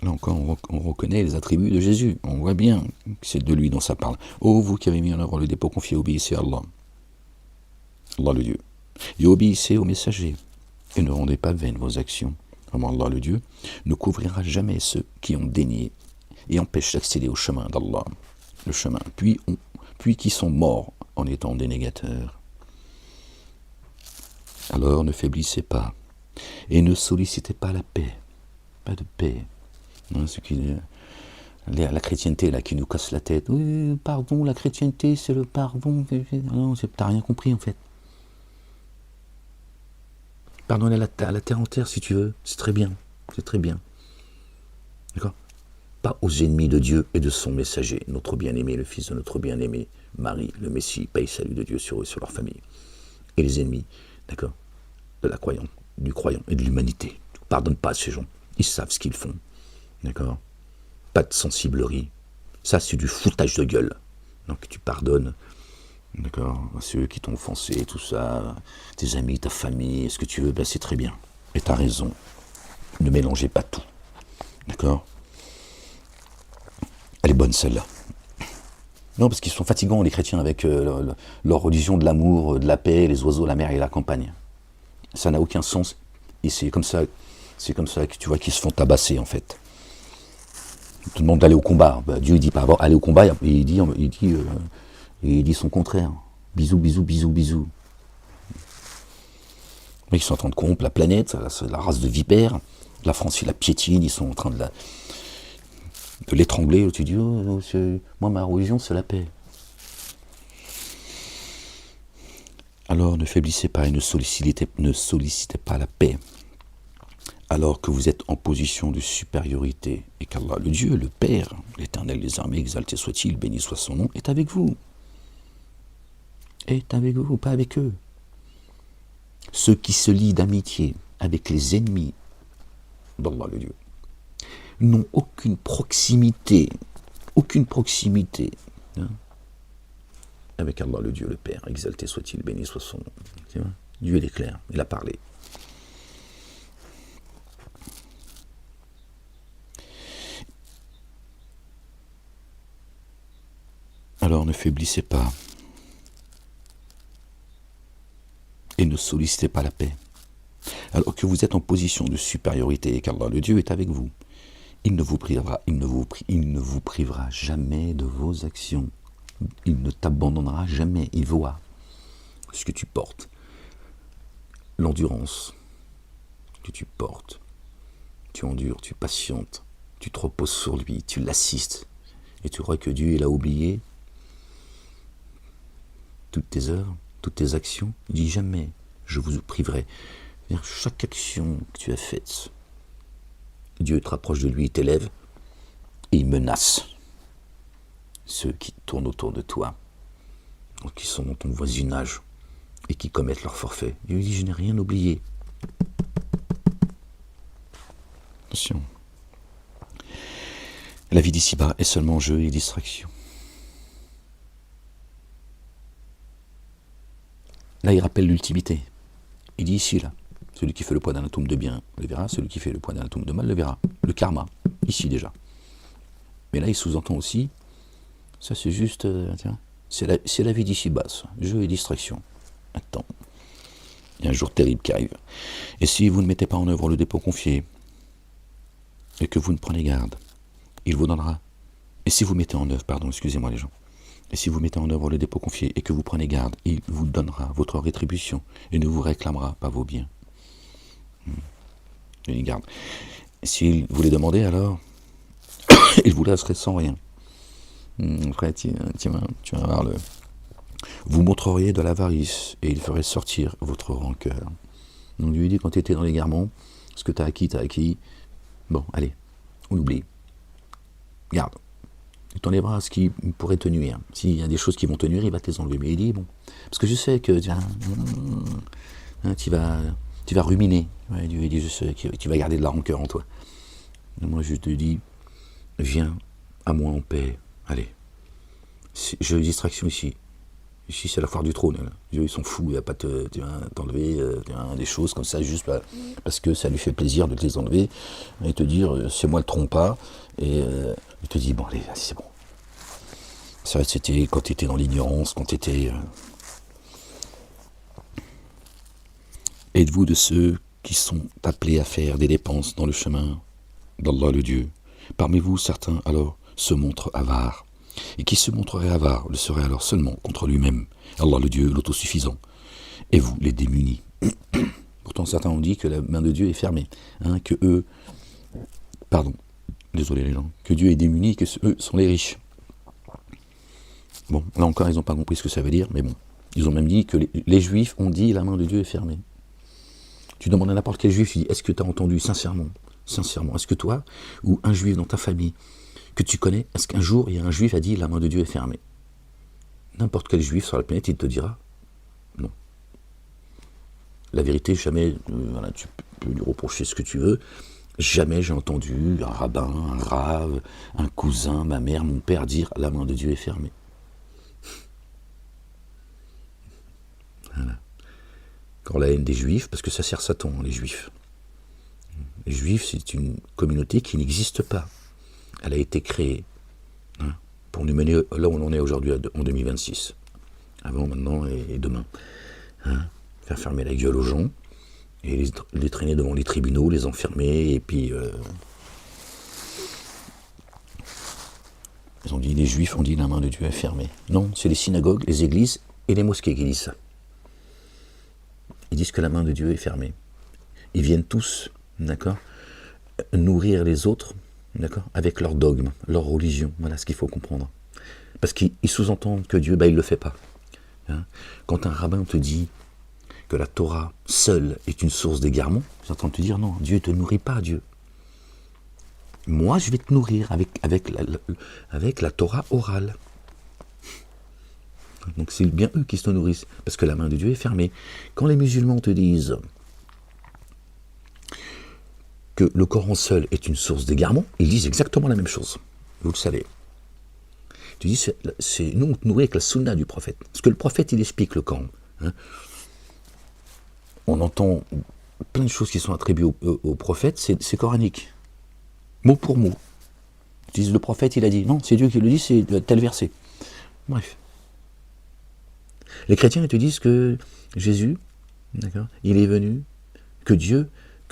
S1: Là encore, on reconnaît les attributs de Jésus. On voit bien que c'est de lui dont ça parle. Oh, vous qui avez mis en œuvre le dépôt confié, obéissez à Allah. Allah le Dieu. Et obéissez au messager. Et ne rendez pas vaines vos actions. Vraiment, Allah le Dieu ne couvrira jamais ceux qui ont dénié et empêchent d'accéder au chemin d'Allah. Le chemin. Puis qui sont morts en étant des négateurs. Alors ne faiblissez pas et ne sollicitez pas la paix. Pas de paix. Non, la chrétienté là qui nous casse la tête. Oui, pardon, la chrétienté c'est le pardon. Non, t'as rien compris en fait. Pardonner la terre entière si tu veux, c'est très bien. C'est très bien. D'accord? Pas aux ennemis de Dieu et de son messager, notre bien-aimé, le fils de notre bien-aimé, Marie, le Messie, paix et salut de Dieu sur eux et sur leur famille. Et les ennemis, d'accord, de la croyance, du croyant et de l'humanité. Pardonne pas à ces gens. Ils savent ce qu'ils font. D'accord? Pas de sensiblerie. Ça, c'est du foutage de gueule. Donc, tu pardonnes, d'accord, à ceux qui t'ont offensé, tout ça, tes amis, ta famille, ce que tu veux, ben c'est très bien. Et t'as raison. Ne mélangez pas tout. D'accord? Elle est bonne, celle-là. Non, parce qu'ils sont fatigants, les chrétiens, avec leur religion de l'amour, de la paix, les oiseaux, la mer et la campagne. Ça n'a aucun sens. Et c'est comme ça que tu vois qu'ils se font tabasser, en fait. On te demande d'aller au combat. Bah, Dieu, il dit pas aller au combat, il dit son contraire. Bisous, bisous, bisous, bisous. Mais ils sont en train de corrompre la planète, la race de vipères. La France, il la piétine, ils sont en train de l'étrangler. Tu dis, oh, moi, ma religion, c'est la paix. Alors, ne faiblissez pas et ne sollicitez pas la paix. Alors que vous êtes en position de supériorité, et qu'Allah, le Dieu, le Père, l'Éternel des armées, exalté soit-il, béni soit son nom, est avec vous. Est avec vous, pas avec eux. Ceux qui se lient d'amitié avec les ennemis d'Allah, le Dieu, n'ont aucune proximité, hein, avec Allah, le Dieu, le Père, exalté soit-il, béni soit son nom. Dieu, il est clair, il a parlé. Alors ne faiblissez pas et ne sollicitez pas la paix. Alors que vous êtes en position de supériorité et qu'Allah le Dieu est avec vous, il ne vous privera jamais de vos actions. Il ne t'abandonnera jamais. Il voit ce que tu portes, l'endurance que tu portes. Tu endures, tu patientes, tu te reposes sur lui, tu l'assistes. Et tu crois que Dieu il a oublié toutes tes œuvres, toutes tes actions? Il dit jamais, je vous priverai. Vers chaque action que tu as faite, Dieu te rapproche de lui, il t'élève et il menace ceux qui tournent autour de toi, qui sont dans ton voisinage et qui commettent leur forfait. Il lui dit, je n'ai rien oublié. Attention. La vie d'ici-bas est seulement jeu et distraction. Là, il rappelle l'ultimité. Il dit ici, là, celui qui fait le poids d'un atome de bien le verra, celui qui fait le poids d'un atome de mal le verra. Le karma, ici déjà. Mais là, il sous-entend aussi, ça c'est juste, c'est la vie d'ici-bas, jeu et distraction. Attends, il y a un jour terrible qui arrive. Et si vous ne mettez pas en œuvre le dépôt confié, et que vous ne prenez garde, il vous donnera. Et si vous mettez en œuvre, pardon, excusez-moi les gens, et si vous mettez en œuvre le dépôt confié et que vous prenez garde, il vous donnera votre rétribution et ne vous réclamera pas vos biens. Tenez garde. S'il vous les demandait alors, il vous laisserait sans rien. Après, tu vas voir le... Vous montreriez de l'avarice et il ferait sortir votre rancœur. Donc lui dit, quand tu étais dans les garments, ce que tu as acquis. Bon, allez, on oublie. Garde. Il t'enlèvera ce qui pourrait te nuire. S'il y a des choses qui vont te nuire, il va te les enlever. Mais il dit, bon, parce que je sais que tu vas ruminer. Ouais, Dieu dit, je sais que tu vas garder de la rancœur en toi. Et moi, je te dis, viens à moi en paix. Allez. J'ai une distraction ici. Ici, c'est la foire du trône. Là. Dieu, ils sont fous. Il va pas t'enlever des choses comme ça, juste parce que ça lui fait plaisir de te les enlever. Et te dire, c'est moi le trompa. Et il te dit, bon, allez, c'est bon. Ça, c'était quand tu étais dans l'ignorance, quand tu étais... Êtes-vous de ceux qui sont appelés à faire des dépenses dans le chemin d'Allah le Dieu? Parmi vous, certains, alors, se montrent avares. Et qui se montrerait avare le serait alors seulement contre lui-même, Allah le Dieu, l'autosuffisant, et vous, les démunis. Pourtant, certains ont dit que la main de Dieu est fermée, que eux... Pardon, désolé les gens, que Dieu est démuni, que eux sont les riches. Bon, là encore, ils n'ont pas compris ce que ça veut dire, mais bon. Ils ont même dit que les Juifs ont dit la main de Dieu est fermée. Tu demandes à n'importe quel Juif, tu dis, est-ce que tu as entendu sincèrement, est-ce que toi, ou un Juif dans ta famille, que tu connais, est-ce qu'un jour, il y a un Juif a dit la main de Dieu est fermée? N'importe quel Juif sur la planète, il te dira non. La vérité, jamais, tu peux lui reprocher ce que tu veux, jamais j'ai entendu un rabbin, un rave, un cousin, ma mère, mon père dire la main de Dieu est fermée. Voilà. Quand la haine des Juifs, parce que ça sert Satan, les Juifs. Les Juifs, c'est une communauté qui n'existe pas. Elle a été créée pour nous mener là où on en est aujourd'hui en 2026. Avant, maintenant et demain. Faire fermer la gueule aux gens et les traîner devant les tribunaux, les enfermer et puis... Ils ont dit, les Juifs ont dit la main de Dieu est fermée. Non, c'est les synagogues, les églises et les mosquées qui disent ça. Ils disent que la main de Dieu est fermée. Ils viennent tous, d'accord, nourrir les autres, d'accord, avec leur dogme, leur religion. Voilà ce qu'il faut comprendre. Parce qu'ils sous-entendent que Dieu, il ne le fait pas. Quand un rabbin te dit que la Torah seule est une source d'égarement, ils entendent te dire non, Dieu ne te nourrit pas, Dieu. Moi, je vais te nourrir avec la Torah orale. Donc c'est bien eux qui se nourrissent, parce que la main de Dieu est fermée. Quand les musulmans te disent que le Coran seul est une source d'égarement, ils disent exactement la même chose. Vous le savez. Tu dis, nous on te nourrit avec la sunna du prophète. Parce que le prophète, il explique le Coran. On entend plein de choses qui sont attribuées au prophète, c'est coranique. Mot pour mot. Ils disent, le prophète, il a dit. Non, c'est Dieu qui le dit, c'est tel verset. Bref. Les chrétiens, ils te disent que Jésus, d'accord, il est venu, que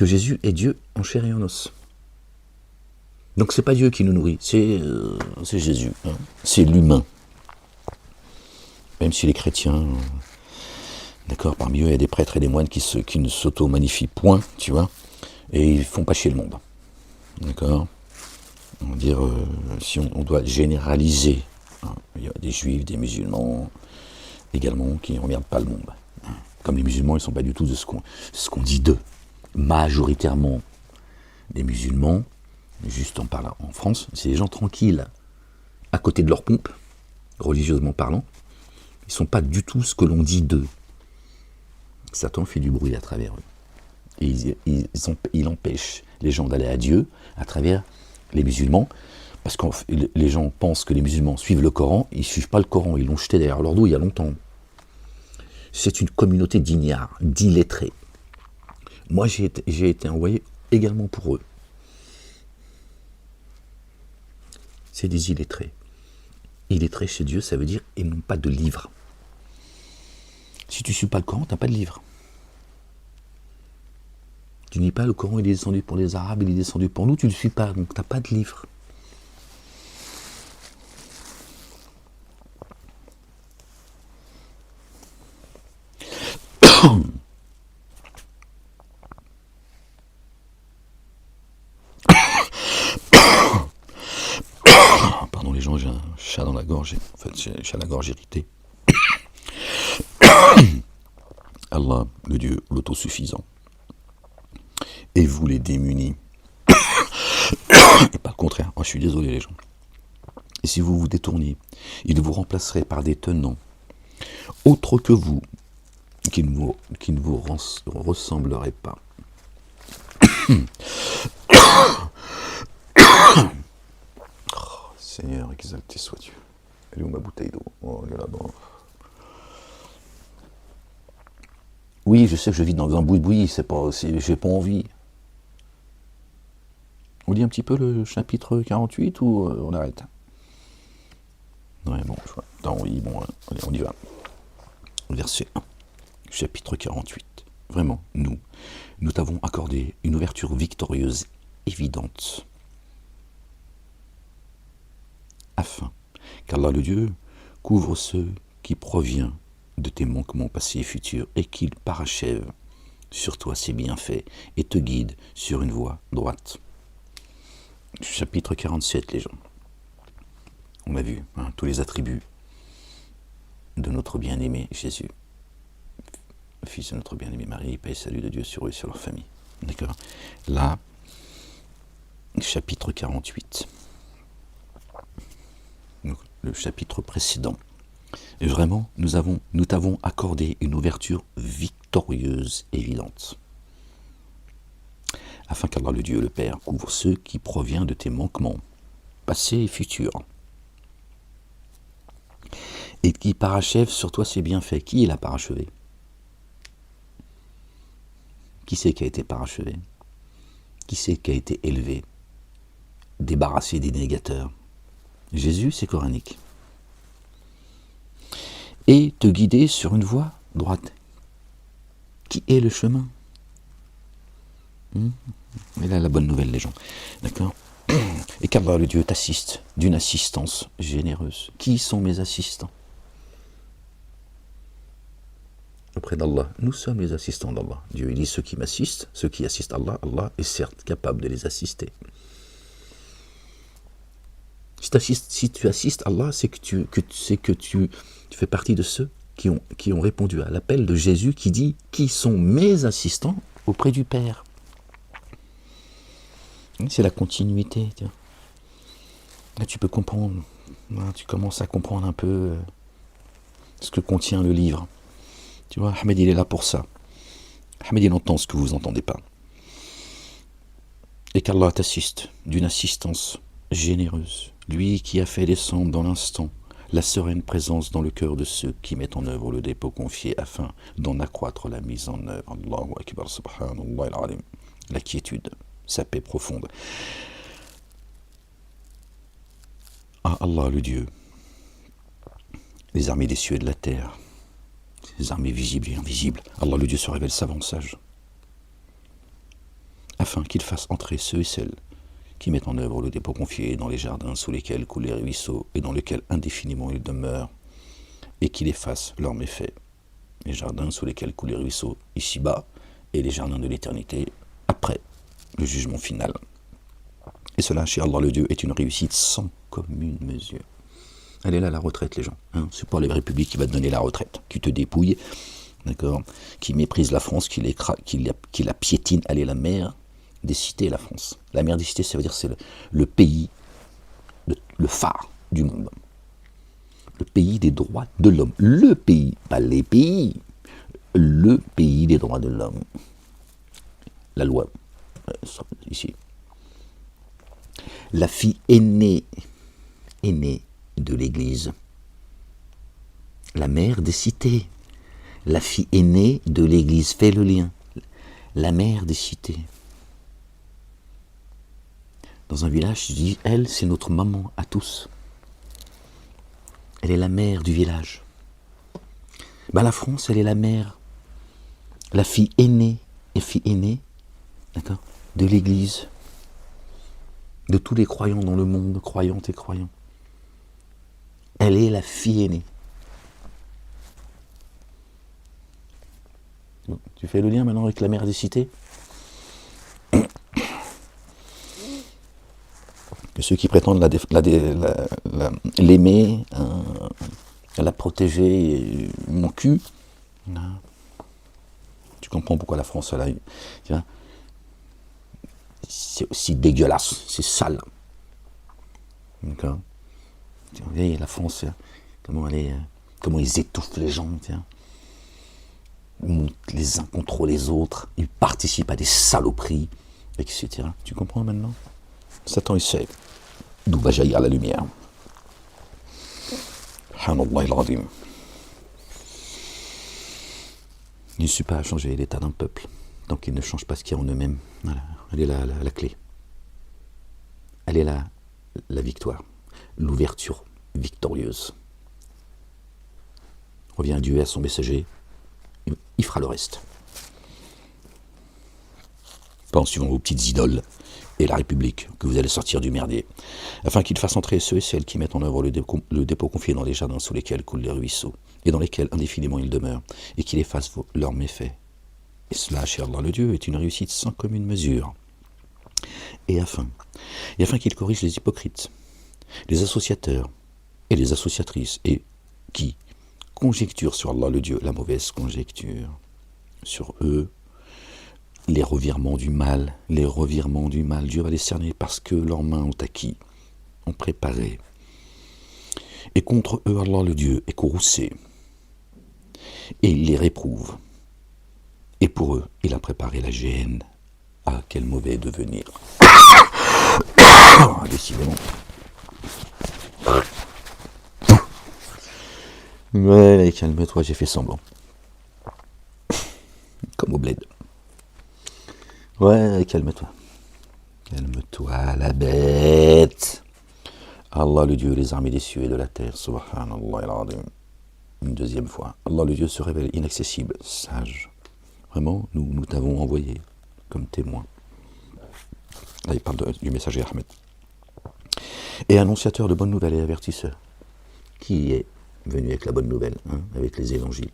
S1: Jésus est Dieu en chair et en os. Donc c'est pas Dieu qui nous nourrit, c'est Jésus, c'est l'humain. Même si les chrétiens, d'accord, parmi eux il y a des prêtres et des moines qui ne s'auto-magnifient point, tu vois, et ils font pas chier le monde. D'accord. On va dire, si on doit généraliser, il y a des juifs, des musulmans, également, qui n'emmerdent pas le monde. Comme les musulmans, ils ne sont pas du tout de ce qu'on dit d'eux. Majoritairement, des musulmans, juste en parlant en France, c'est des gens tranquilles, à côté de leur pompe, religieusement parlant. Ils ne sont pas du tout ce que l'on dit d'eux. Satan fait du bruit à travers eux. Et il empêche les gens d'aller à Dieu à travers les musulmans, parce que les gens pensent que les musulmans suivent le Coran, ils ne suivent pas le Coran, ils l'ont jeté derrière leur dos il y a longtemps. C'est une communauté d'ignares, d'illettrés. Moi, j'ai été envoyé également pour eux. C'est des illettrés. Illettrés chez Dieu, ça veut dire ils n'ont pas de livre. Si tu ne suis pas le Coran, tu n'as pas de livre. Tu n'es pas le Coran, il est descendu pour les Arabes, il est descendu pour nous, tu ne le suis pas, donc tu n'as pas de livre. Pardon les gens, j'ai un chat dans la gorge, en fait j'ai un chat à la gorge irrité. Allah, le Dieu, l'autosuffisant, et vous les démunis. Et pas le contraire, je suis désolé les gens. Et si vous vous détourniez, il vous remplacerait par des tenants autres que vous, qui ne vous ressembleraient pas. Oh, Seigneur, exalté soit Dieu. Elle est où ma bouteille d'eau? Oh, elle est là-bas. Oui, je sais que je vis dans un boui-boui, j'ai pas envie. On lit un petit peu le chapitre 48 ou on arrête? Ouais, bon, je vois. Attends, oui, bon, allez, on y va. Verset 1, chapitre 48. Vraiment, nous t'avons accordé une ouverture victorieuse, évidente, afin qu'Allah le Dieu couvre ceux qui proviennent de tes manquements passés et futurs, et qu'il parachève sur toi ses bienfaits et te guide sur une voie droite. Chapitre 47, les gens. On a vu tous les attributs de notre bien-aimé Jésus, fils de notre bien-aimé Marie, paix et salut de Dieu sur eux et sur leur famille. D'accord? Là, chapitre 48. Donc, le chapitre précédent. Et vraiment, nous t'avons accordé une ouverture victorieuse, évidente, afin qu'Allah le Dieu, le Père, couvre ceux qui proviennent de tes manquements, passés et futurs, et qui parachève sur toi ses bienfaits. Qui l'a parachevé? Qui c'est qui a été parachevé? Qui c'est qui a été élevé, débarrassé des négateurs? Jésus, c'est coranique. Et te guider sur une voie droite. Qui est le chemin? Et là, la bonne nouvelle, les gens. D'accord? Et qu'Allah, le Dieu, t'assiste d'une assistance généreuse. Qui sont mes assistants? Auprès d'Allah, nous sommes les assistants d'Allah. Dieu, il dit, ceux qui m'assistent, ceux qui assistent Allah, Allah est certes capable de les assister. Si tu assistes Allah, c'est que tu fais partie de ceux qui ont répondu à l'appel de Jésus qui dit « Qui sont mes assistants auprès du Père ?» C'est la continuité. Tiens. Là, tu peux comprendre, là, tu commences à comprendre un peu ce que contient le livre. Tu vois, Ahmed, il est là pour ça. Ahmed, il entend ce que vous n'entendez pas. Et qu'Allah t'assiste d'une assistance généreuse. Lui qui a fait descendre dans l'instant la sereine présence dans le cœur de ceux qui mettent en œuvre le dépôt confié afin d'en accroître la mise en œuvre. Allahu Akbar, subhanallah al-alim. La quiétude, sa paix profonde. Ah Allah le Dieu, les armées des cieux et de la terre, les armées visibles et invisibles, Allah le Dieu se révèle savant, sage, afin qu'il fasse entrer ceux et celles qui mettent en œuvre le dépôt confié dans les jardins sous lesquels coulent les ruisseaux et dans lesquels indéfiniment ils demeurent, et qu'il efface leurs méfaits. Les jardins sous lesquels coulent les ruisseaux ici-bas et les jardins de l'éternité après le jugement final. Et cela, chez Allah le Dieu, est une réussite sans commune mesure. Elle est là la retraite, les gens. Hein, c'est pas les républiques qui va te donner la retraite, qui te dépouille, d'accord, qui méprise la France, qui la piétine. Elle est la mère des cités, la France. La mère des cités, ça veut dire c'est le pays, le phare du monde. Le pays des droits de l'homme. Le pays, pas les pays. Le pays des droits de l'homme. La loi ici. La fille aînée de l'Église. La mère des cités. La fille aînée de l'Église. Fais le lien. La mère des cités. Dans un village, je dis, elle, c'est notre maman à tous. Elle est la mère du village. Ben, la France, elle est la mère. La fille aînée, d'accord, de l'Église. De tous les croyants dans le monde, croyantes et croyants. Elle est la fille aînée. Bon, tu fais le lien maintenant avec la mère des cités? Que ceux qui prétendent l'aimer, la protéger, mon cul, tu comprends pourquoi la France, elle a eu, c'est aussi dégueulasse, c'est sale. D'accord. Vous voyez, la France, comment ils étouffent les gens, tiens. Ils montent les uns contre les autres, ils participent à des saloperies, etc. Tu comprends maintenant? Satan, il sait d'où va jaillir la lumière. Subhanallah al-Azim. Il ne suffit pas à changer l'état d'un peuple, donc ils ne changent pas ce qu'il y a en eux-mêmes. Voilà. Elle est là, la clé. Elle est là, la victoire, l'ouverture victorieuse. Revient à Dieu et à son messager, il fera le reste. Pas en suivant vos petites idoles et la République, que vous allez sortir du merdier, afin qu'il fasse entrer ceux et celles qui mettent en œuvre le dépôt confié dans les jardins sous lesquels coulent les ruisseaux, et dans lesquels indéfiniment ils demeurent, et qu'il efface leurs méfaits. Et cela, chez Allah le Dieu, est une réussite sans commune mesure. Et afin qu'il corrige les hypocrites, les associateurs et les associatrices, et qui conjecturent sur Allah le Dieu la mauvaise conjecture, sur eux, les revirements du mal, Dieu va les cerner parce que leurs mains ont acquis, ont préparé. Et contre eux, Allah le Dieu est courroucé, et il les réprouve. Et pour eux, il a préparé la géhenne. Ah, quel mauvais devenir. Décidément. Ouais, calme-toi, j'ai fait semblant. Comme au bled. Ouais, calme-toi. Calme-toi, la bête. Allah le Dieu, les armées des cieux et de la terre. Subhanallah al-Azim. Une deuxième fois. Allah le Dieu se révèle inaccessible, sage. Vraiment, nous t'avons envoyé comme témoin. Là, il parle du messager Ahmed. Et annonciateur de bonnes nouvelles et avertisseur. Qui est venu avec la bonne nouvelle, avec les évangiles?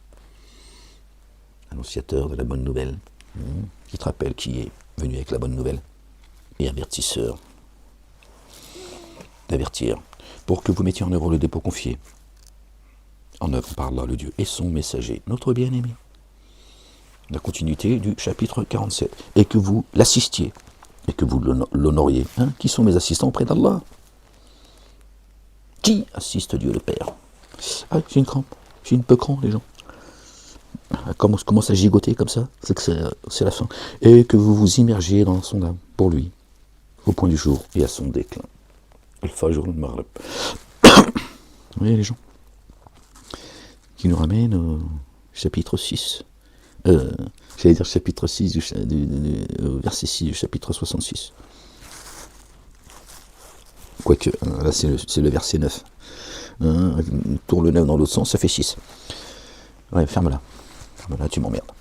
S1: Annonciateur de la bonne nouvelle. Qui te rappelle qui est venu avec la bonne nouvelle? Et avertisseur. D'avertir. Pour que vous mettiez en œuvre le dépôt confié. En œuvre par Allah le Dieu et son messager, notre bien-aimé. La continuité du chapitre 47, et que vous l'assistiez, et que vous l'honoriez. Qui sont mes assistants auprès d'Allah? Qui assiste Dieu le Père? Ah, j'ai une crampe, j'ai une peu crampe, les gens. Commence à gigoter comme ça, c'est que c'est la fin. Et que vous vous immergiez dans son âme, pour lui, au point du jour et à son déclin. Al-Fajr al-Maghrib. Vous voyez, les gens, qui nous ramène au chapitre 6. J'allais dire chapitre 6, verset 6 du chapitre 66. Quoique, là c'est le verset 9. Tourne le 9 dans l'autre sens, ça fait 6. Ouais, ferme-la. Ferme-la, tu m'emmerdes.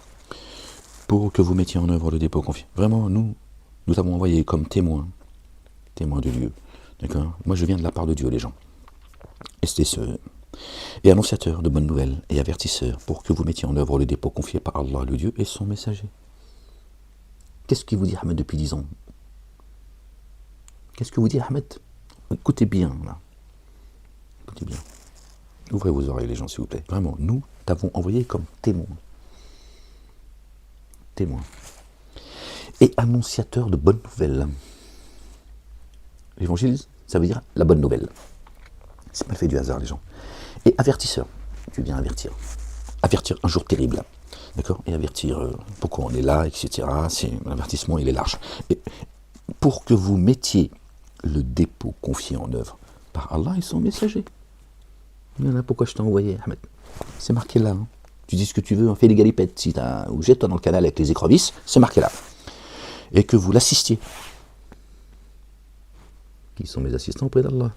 S1: Pour que vous mettiez en œuvre le dépôt confié. Vraiment, nous t'avons envoyé comme témoin de Dieu. D'accord? Moi, je viens de la part de Dieu, les gens. Et annonciateur de bonnes nouvelles et avertisseur pour que vous mettiez en œuvre le dépôt confié par Allah le Dieu et son messager. Qu'est-ce qu'il vous dit Ahmed depuis 10 ans? Qu'est-ce que vous dit Ahmed? Écoutez bien là. Écoutez bien. Ouvrez vos oreilles les gens s'il vous plaît. Vraiment, nous t'avons envoyé comme témoin. Témoin. Et annonciateur de bonnes nouvelles. L'évangile, ça veut dire la bonne nouvelle. C'est pas fait du hasard les gens. Et avertisseur, tu viens avertir. Avertir un jour terrible. d'accord, et avertir pourquoi on est là, etc. L'avertissement, il est large. Et pour que vous mettiez le dépôt confié en œuvre par Allah et son messager. Voilà pourquoi je t'ai envoyé, Ahmed. C'est marqué là. Hein. Tu dis ce que tu veux, on fait des galipettes. Si ou jette-toi dans le canal avec les écrevisses, c'est marqué là. Et que vous l'assistiez. Qui sont mes assistants auprès d'Allah.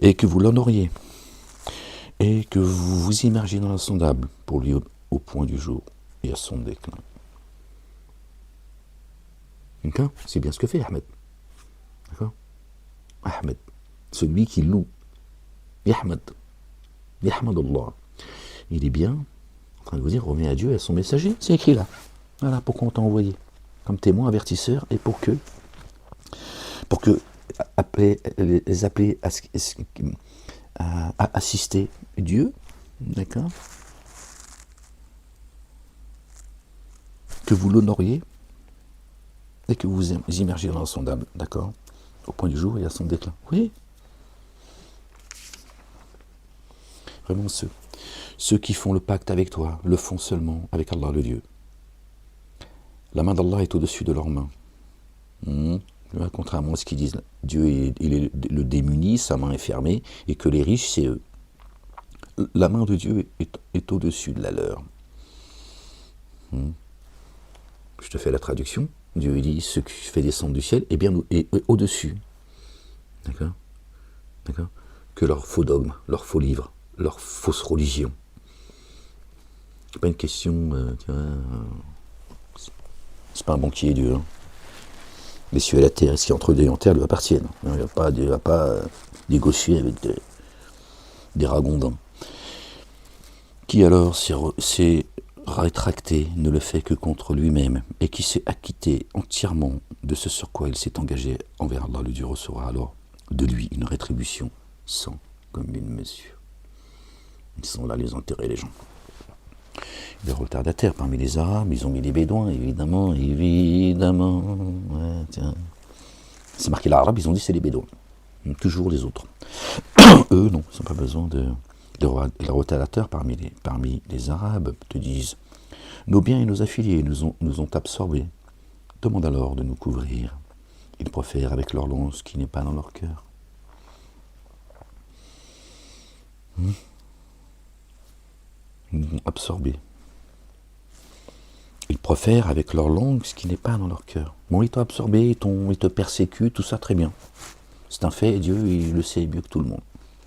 S1: Et que vous l'honoriez. Et que vous vous immergiez dans l'insondable pour lui au point du jour et à son déclin. D'accord ? C'est bien ce que fait Ahmed. D'accord ? Ahmed, celui qui loue. Yahmad. Yahmadullah. Il est bien en train de vous dire, reviens à Dieu et à son messager. C'est écrit là. Voilà pourquoi on t'a envoyé. Comme témoin, avertisseur, et pour que les appeler à assister Dieu, d'accord, que vous l'honoriez et que vous immergiez dans l'insondable, d'accord, au point du jour et à son déclin. Oui. Vraiment ceux qui font le pacte avec toi le font seulement avec Allah le Dieu. La main d'Allah est au-dessus de leurs mains. Contrairement à ce qu'ils disent, Dieu il est le démuni, sa main est fermée, et que les riches, c'est eux. La main de Dieu est au-dessus de la leur. Je te fais la traduction. Dieu il dit, ce qui fait descendre du ciel est bien au-dessus. D'accord ? D'accord ? Que leurs faux dogmes, leurs faux livres, leurs fausses religions. C'est pas une question, c'est pas un banquier Dieu. Hein. Les cieux et la terre, ce qui est entre Dieu et en terre lui appartiennent. Il ne va pas négocier avec des ragondins. Qui alors s'est rétracté, ne le fait que contre lui-même, et qui s'est acquitté entièrement de ce sur quoi il s'est engagé envers Allah, le Dieu recevra alors de lui une rétribution sans commune mesure. Ils sont là les enterrer les gens. Des retardataires parmi les Arabes, ils ont mis les Bédouins, évidemment. Ouais, tiens. C'est marqué l'Arabe, ils ont dit c'est les Bédouins. Toujours les autres. Eux, non, ils n'ont pas besoin les retardateurs parmi les Arabes te disent nos biens et nos affiliés nous ont absorbés. Demande alors de nous couvrir. Ils profèrent avec leur langue ce qui n'est pas dans leur cœur. Ils nous ont absorbés. Ils profèrent avec leur langue ce qui n'est pas dans leur cœur. Bon, ils t'ont absorbé, ils te persécutent, tout ça, très bien. C'est un fait, et Dieu, il le sait mieux que tout le monde.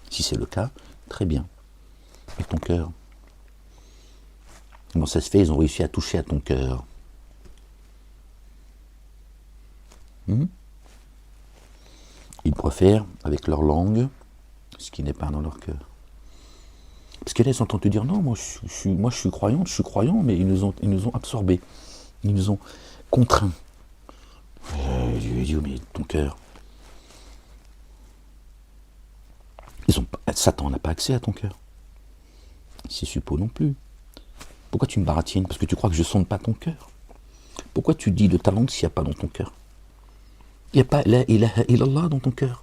S1: Si c'est le cas, très bien. Et ton cœur ? Comment ça se fait, ils ont réussi à toucher à ton cœur ? Ils profèrent avec leur langue ce qui n'est pas dans leur cœur. Parce qu'elles sont entendu dire non, moi je suis croyant, mais ils nous ont absorbés, ils nous ont contraints. Dieu, mais ton cœur. Satan n'a pas accès à ton cœur. C'est suppos non plus. Pourquoi tu me baratines ? Parce que tu crois que je ne sonde pas ton cœur. Pourquoi tu dis de ta langue s'il n'y a pas dans ton cœur ? Il n'y a pas la ilaha illallah dans ton cœur.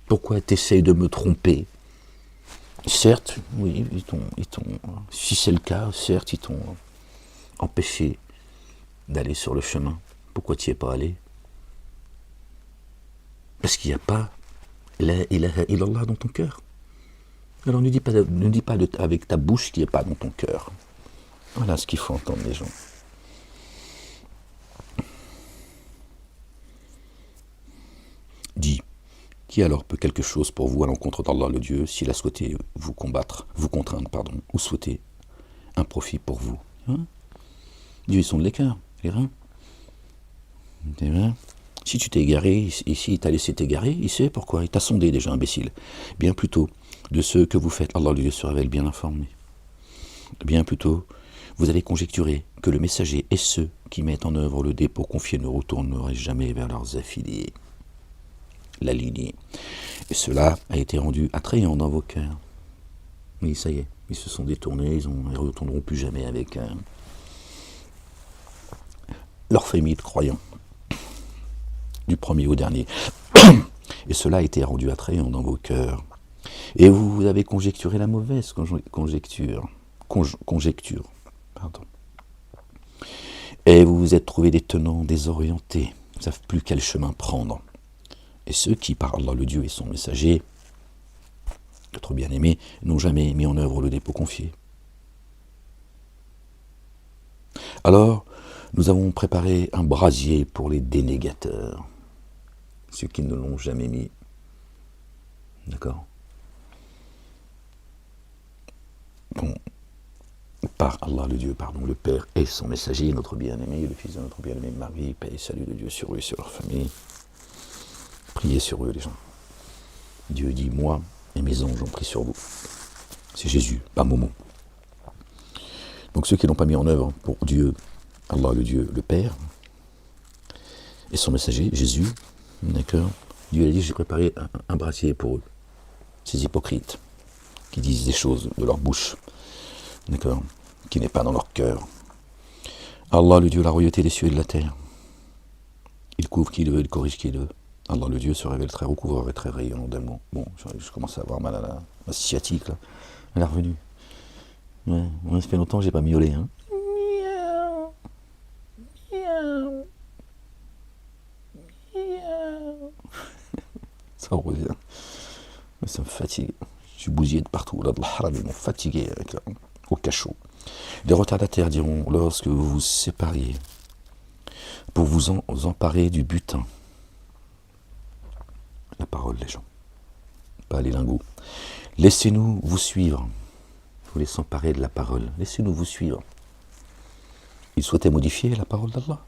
S1: Pourquoi tu essayes de me tromper ? Certes, oui, si c'est le cas, certes, ils t'ont empêché d'aller sur le chemin. Pourquoi tu n'y es pas allé ? Parce qu'il n'y a pas la ilaha illallah dans ton cœur. Alors ne dis pas avec ta bouche qu'il n'y a pas dans ton cœur. Voilà ce qu'il faut entendre les gens. Dis. Qui alors peut quelque chose pour vous à l'encontre d'Allah le Dieu, s'il a souhaité vous contraindre, ou souhaiter un profit pour vous. Dieu, ils sont de l'écart, les reins. Si tu t'es égaré, et s'il t'a laissé t'égarer, il sait pourquoi, il t'a sondé déjà, imbécile. Bien plutôt, de ce que vous faites, Allah le Dieu se révèle bien informé. Bien plutôt, vous allez conjecturer que le messager et ceux qui mettent en œuvre le dépôt confié ne retourneraient jamais vers leurs affiliés. La lignée. Et cela a été rendu attrayant dans vos cœurs. Oui, ça y est, ils se sont détournés, ils ne retourneront plus jamais avec leur famille de croyants, du premier au dernier. Et cela a été rendu attrayant dans vos cœurs. Et vous avez conjecturé la mauvaise conjecture. Pardon. Et vous vous êtes trouvé des tenants désorientés, ne savent plus quel chemin prendre. Et ceux qui, par Allah le Dieu et son messager, notre bien-aimé, n'ont jamais mis en œuvre le dépôt confié. Alors, nous avons préparé un brasier pour les dénégateurs, ceux qui ne l'ont jamais mis. D'accord? Bon, par Allah le Dieu, pardon, le Père et son messager, notre bien-aimé, le Fils de notre bien-aimé Marie, paix et salut de Dieu sur eux et sur leur famille. Priez sur eux, les gens. Dieu dit, moi et mes anges ont pris sur vous. C'est Jésus, pas Momo. Donc ceux qui n'ont pas mis en œuvre pour Dieu, Allah le Dieu, le Père, et son messager, Jésus, d'accord, Dieu a dit, j'ai préparé un brasier pour eux. Ces hypocrites qui disent des choses de leur bouche, d'accord, qui n'est pas dans leur cœur. Allah le Dieu, la royauté des cieux et de la terre. Il couvre qui le veut, il corrige qui le veut. Allah le Dieu se révèle très recouvreur et très rayonnant d'amour. Bon, je commence à avoir mal à la sciatique, là. Elle est revenue. Ouais, ça fait longtemps que j'ai pas miaulé, hein. Miaou. Miaou. Miaou. Ça revient. Mais ça me fatigue. Je suis bousillé de partout. Là, de la haram, ils m'ont fatigué avec au cachot. Les retardataires diront, lorsque vous vous sépariez, pour vous emparer du butin, la parole, les gens, pas les lingots. Laissez-nous vous suivre. Vous voulez s'emparer de la parole. Laissez-nous vous suivre. Ils souhaitaient modifier la parole d'Allah.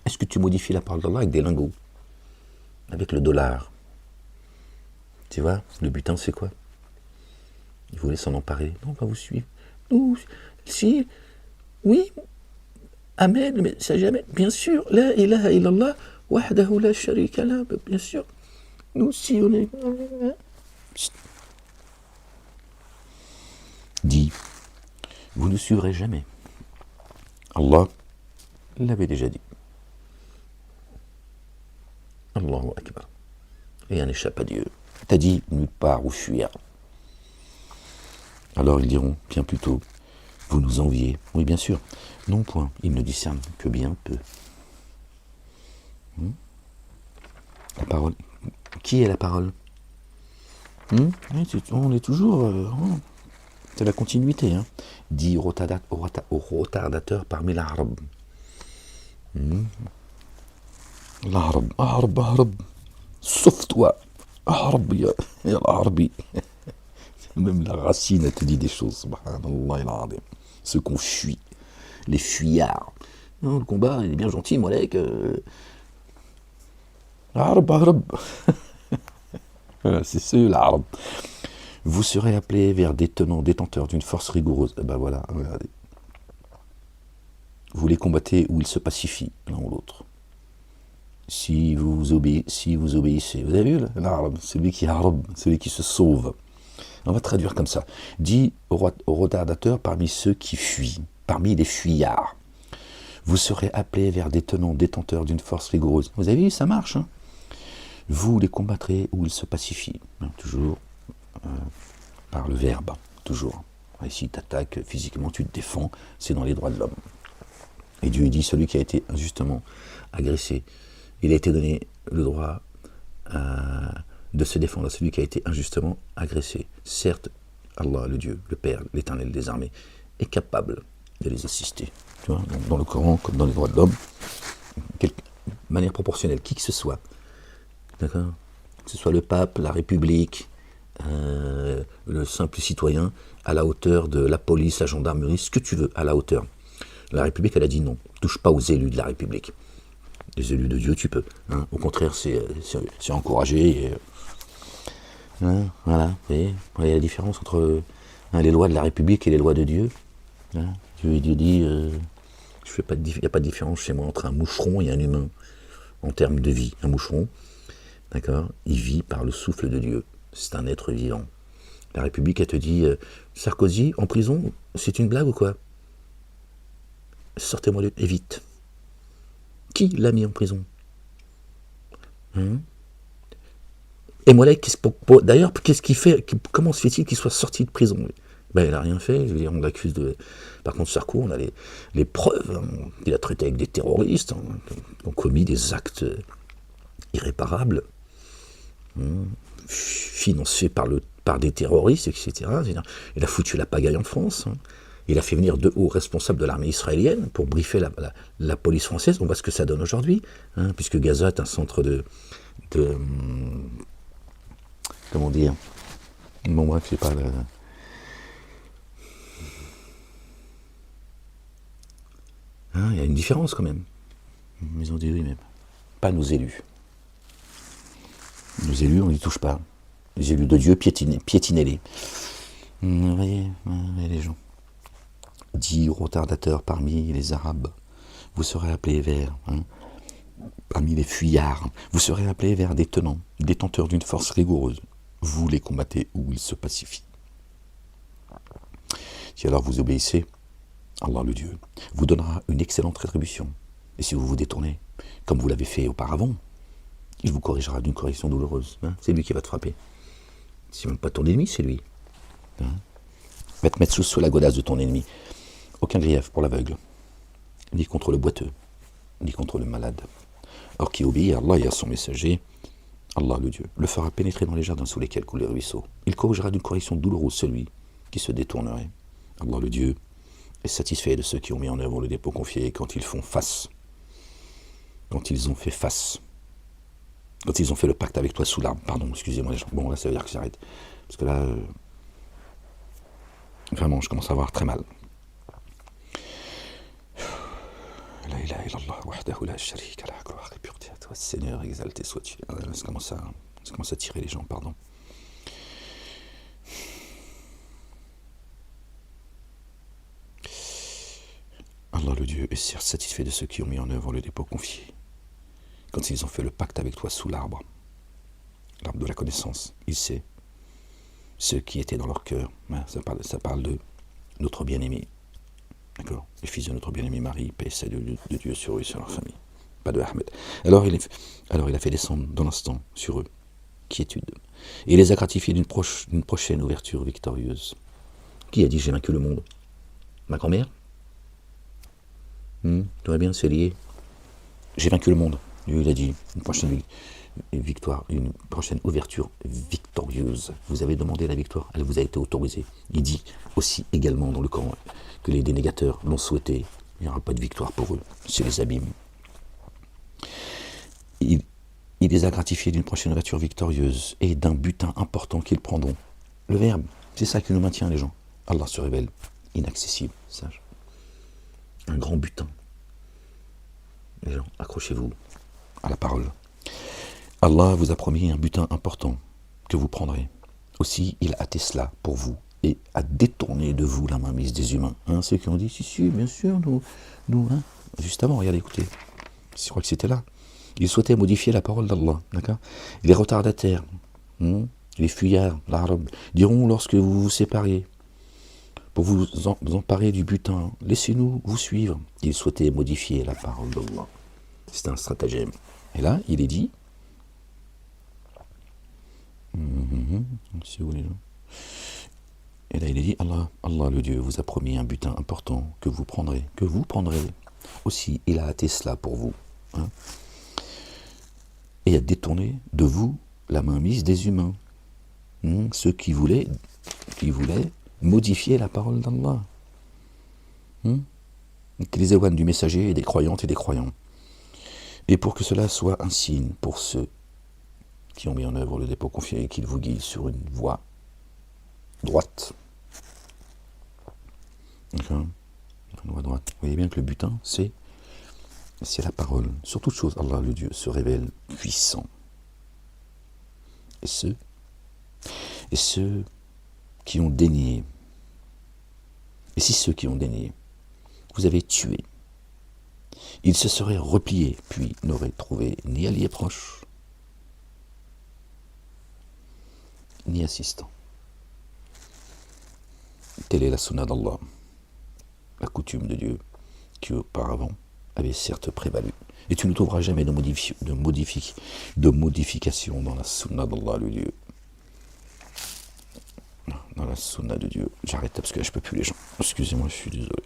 S1: Est-ce que tu modifies la parole d'Allah avec des lingots? Avec le dollar? Tu vois, le butin, c'est quoi? Ils voulaient s'en emparer. Non, on va vous suivre. Nous, si, oui, Amen, mais ça jamais. Bien sûr, la ilaha illallah, wahdahu la sharika la, bien sûr. Nous aussi, on est... Dit, vous ne suivrez jamais. Allah l'avait déjà dit. Allahu Akbar. Rien n'échappe à Dieu. T'as dit nulle part où fuir. Alors ils diront, bien plutôt, vous nous enviez. Oui, bien sûr. Non, point. Ils ne discernent que bien peu. La parole. Qui est la parole? Oui, on est toujours... c'est la continuité. Hein. Dit au retardateur parmi l'arabe. L'arabe, arabe. Sauf toi. Arabe, ya l'arabi. Même la racine, elle te dit des choses. Subhanallah. Ceux qu'on fuit. Les fuyards. Non, le combat, il est bien gentil, Molek. Arabe. Voilà, c'est ceux, l'arabe. Vous serez appelés vers des tenants, détenteurs d'une force rigoureuse. Ben voilà, regardez. Vous les combattez ou ils se pacifient, l'un ou l'autre. Si vous obéissez, vous avez vu l'arabe, celui qui est arabe, celui qui se sauve. On va traduire comme ça. Dit au retardateur parmi ceux qui fuient, parmi les fuyards. Vous serez appelés vers des tenants, détenteurs d'une force rigoureuse. Vous avez vu, ça marche. Hein, vous les combattrez ou ils se pacifient. Hein, toujours par le verbe, toujours. Et si tu attaques physiquement, tu te défends, c'est dans les droits de l'homme. Et Dieu dit, celui qui a été injustement agressé, il a été donné le droit de se défendre à celui qui a été injustement agressé. Certes, Allah, le Dieu, le Père, l'Éternel des armées, est capable de les assister. Tu vois, donc dans le Coran, comme dans les droits de l'homme, de manière proportionnelle, qui que ce soit, d'accord, que ce soit le pape, la République, le simple citoyen, à la hauteur de la police, la gendarmerie, ce que tu veux, à la hauteur. La République, elle a dit non, touche pas aux élus de la République. Les élus de Dieu, tu peux. Hein. Au contraire, c'est encouragé. Et, voilà, vous voyez la différence entre les lois de la République et les lois de Dieu. Hein. Dieu dit, il n'y a pas de différence chez moi entre un moucheron et un humain en termes de vie. Un moucheron, d'accord, il vit par le souffle de Dieu. C'est un être vivant. La République, elle te dit, Sarkozy, en prison, c'est une blague ou quoi? Sortez-moi et vite. Qui l'a mis en prison? Et Molek, d'ailleurs, qu'est-ce qu'il fait? Comment se fait-il qu'il soit sorti de prison? Ben, il n'a rien fait. Je veux dire, on l'accuse de. Par contre, Sarko, on a les preuves. Hein. Il a traité avec des terroristes, hein, qui ont commis des actes irréparables, hein, financés par des terroristes, etc. Il a foutu la pagaille en France. Hein. Il a fait venir de hauts responsables de l'armée israélienne pour briefer la police française. On voit ce que ça donne aujourd'hui, hein, puisque Gaza est un centre de comment dire, bon bref, c'est pas hein, il y a une différence quand même. Ils ont dit oui, mais pas nos élus. Nos élus, on n'y touche pas. Les élus de Dieu, piétinez-les. Vous voyez les gens. Dit retardateurs parmi les Arabes, vous serez appelés vers, hein, parmi les fuyards, vous serez appelés vers des tenants, détenteurs d'une force rigoureuse. Vous les combattez ou ils se pacifient. Si alors vous obéissez, Allah le Dieu vous donnera une excellente rétribution. Et si vous vous détournez, comme vous l'avez fait auparavant, il vous corrigera d'une correction douloureuse. Hein, c'est lui qui va te frapper. C'est même pas ton ennemi, c'est lui. Hein, va te mettre sous la godasse de ton ennemi. Aucun grief pour l'aveugle, ni contre le boiteux, ni contre le malade. Or qui obéit à Allah et à son messager, Allah le Dieu, le fera pénétrer dans les jardins sous lesquels coulent les ruisseaux. Il corrigera d'une correction douloureuse celui qui se détournerait. Allah le Dieu est satisfait de ceux qui ont mis en œuvre le dépôt confié quand ils font face. Quand ils ont fait face. Quand ils ont fait le pacte avec toi sous l'arbre. Pardon, excusez-moi les gens. Bon, là, ça veut dire que j'arrête. Parce que là, vraiment, je commence à avoir très mal. La ilaha illallah, wahdahu la sharika lah, gloire et pureté à toi, Seigneur, exalté sois-tu. Ça commence à tirer les gens, pardon. Allah le Dieu est certes satisfait de ceux qui ont mis en œuvre le dépôt confié. Quand ils ont fait le pacte avec toi sous l'arbre de la connaissance, il sait ce qui était dans leur cœur. Ça parle de notre bien-aimé. D'accord. Les fils de notre bien-aimé Marie, paix et salut de Dieu sur eux et sur leur famille. Pas de Ahmed. Alors il a fait descendre dans l'instant sur eux quiétude. Et il les a gratifiés d'une prochaine ouverture victorieuse. Qui a dit j'ai vaincu le monde? Ma grand-mère? Tout va bien, c'est lié. J'ai vaincu le monde. Lui, il a dit une prochaine victoire, une prochaine ouverture victorieuse. Vous avez demandé la victoire, elle vous a été autorisée. Il dit aussi également dans le Coran que les dénégateurs l'ont souhaité. Il n'y aura pas de victoire pour eux. C'est les abîmes. Il les a gratifiés d'une prochaine ouverture victorieuse et d'un butin important qu'ils prendront. Le verbe, c'est ça qui nous maintient, les gens. Allah se révèle inaccessible, sage. Un grand butin. Les gens, accrochez-vous à la parole. Allah vous a promis un butin important que vous prendrez. Aussi, il a hâté cela pour vous et a détourné de vous la mainmise des humains. Hein, ceux qui ont dit, si, bien sûr, nous hein. Juste avant, regardez, écoutez. Je crois que c'était là. Il souhaitait modifier la parole d'Allah. D'accord. Les retardataires, les fuyards, l'arabe, diront lorsque vous vous séparez, pour vous emparer du butin, laissez-nous vous suivre. Il souhaitait modifier la parole d'Allah. C'est un stratagème. Et là, il est dit, et là, il est dit, Allah le Dieu vous a promis un butin important que vous prendrez. Aussi, il a hâté cela pour vous. Hein, et a détourné de vous la mainmise des humains. Ceux qui voulaient modifier la parole d'Allah. Qui les éloignent du messager et des croyantes et des croyants. Et pour que cela soit un signe pour ceux qui ont mis en œuvre le dépôt confié et qu'ils vous guident sur une voie droite. Une voie droite. Vous voyez bien que le butin, c'est la parole. Sur toute chose, Allah, le Dieu, se révèle puissant. Et ceux qui ont dénié, et si ceux qui ont dénié, vous avez tué, ils se seraient repliés, puis n'auraient trouvé ni alliés proches, ni assistants. Telle est la sunna d'Allah, la coutume de Dieu, qui auparavant avait certes prévalu. Et tu ne trouveras jamais de modification dans la sunna d'Allah, le Dieu. Dans la sunna de Dieu. J'arrête parce que là, je peux plus les gens. Excusez-moi, je suis désolé.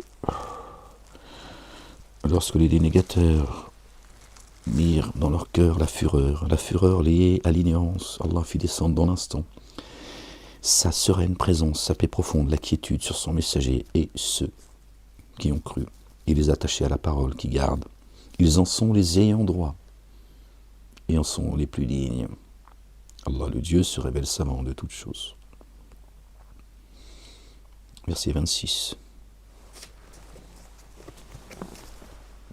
S1: Lorsque les dénégateurs mirent dans leur cœur la fureur liée à l'ignorance, Allah fit descendre dans l'instant sa sereine présence, sa paix profonde, la quiétude sur son messager et ceux qui ont cru. Il les attachait à la parole qui garde. Ils en sont les ayants droit et en sont les plus dignes. Allah, le Dieu, se révèle savant de toutes choses. Verset 26.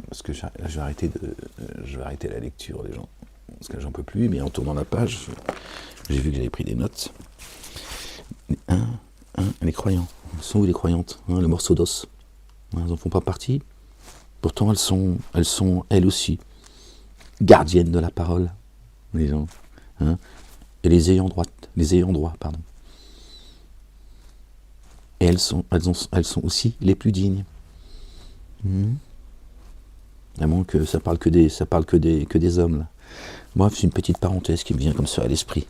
S1: Parce que je vais arrêter la lecture, les gens. Parce que j'en peux plus, mais en tournant la page, j'ai vu que j'avais pris des notes. Les croyants. Elles sont où les croyantes, les morceaux d'os? Elles n'en font pas partie. Pourtant, elles sont elles aussi gardiennes de la parole, les gens. Et les ayants droit, pardon. Et elles sont aussi les plus dignes. À moins que ça parle que des hommes là. Bref, c'est une petite parenthèse qui me vient comme ça à l'esprit.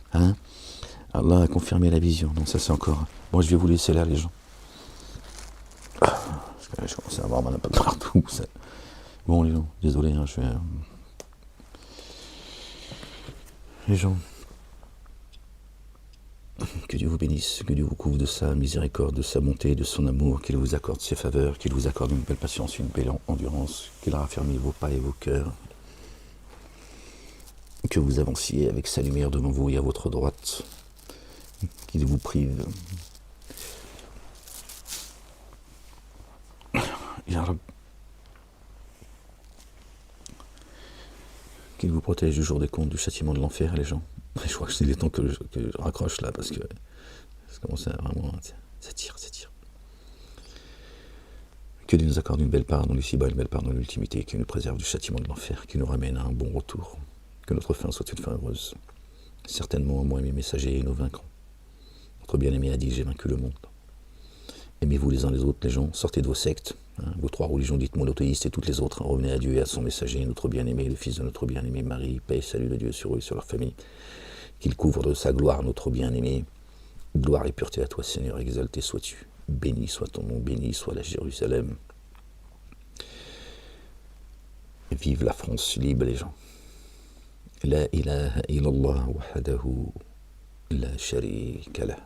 S1: Allah a confirmé la vision. Donc ça c'est encore. Bon, je vais vous laisser là, les gens. Parce que là, je commence à avoir mal un peu partout. Ça. Bon, les gens, désolé, je vais. Les gens. Que Dieu vous bénisse, que Dieu vous couvre de sa miséricorde, de sa bonté, de son amour, qu'il vous accorde ses faveurs, qu'il vous accorde une belle patience, une belle endurance, qu'il raffermisse vos pas et vos cœurs, que vous avanciez avec sa lumière devant vous et à votre droite, qu'il vous prive. Qu'il vous protège du jour des comptes, du châtiment de l'enfer, les gens. Je crois que c'est les temps que je raccroche là, parce que ça commence à vraiment... Ça tire. Que Dieu nous accorde une belle part dans l'ici-bas, une belle part dans l'ultimité, qu'il nous préserve du châtiment de l'enfer, qu'il nous ramène à un bon retour, que notre fin soit une fin heureuse. Certainement, moi et mes messagers, nous vaincrons. Notre bien-aimé a dit, j'ai vaincu le monde. Aimez-vous les uns les autres, les gens, sortez de vos sectes, vos trois religions dites monothéistes et toutes les autres, revenez à Dieu et à son messager, notre bien-aimé, le fils de notre bien-aimé Marie, paix et salut de Dieu sur eux et sur leur famille, qu'il couvre de sa gloire notre bien-aimé. Gloire et pureté à toi, Seigneur, exalté sois-tu, béni soit ton nom, béni soit la Jérusalem. Vive la France libre, les gens. La ilaha illallah wahdahu la sharika lah.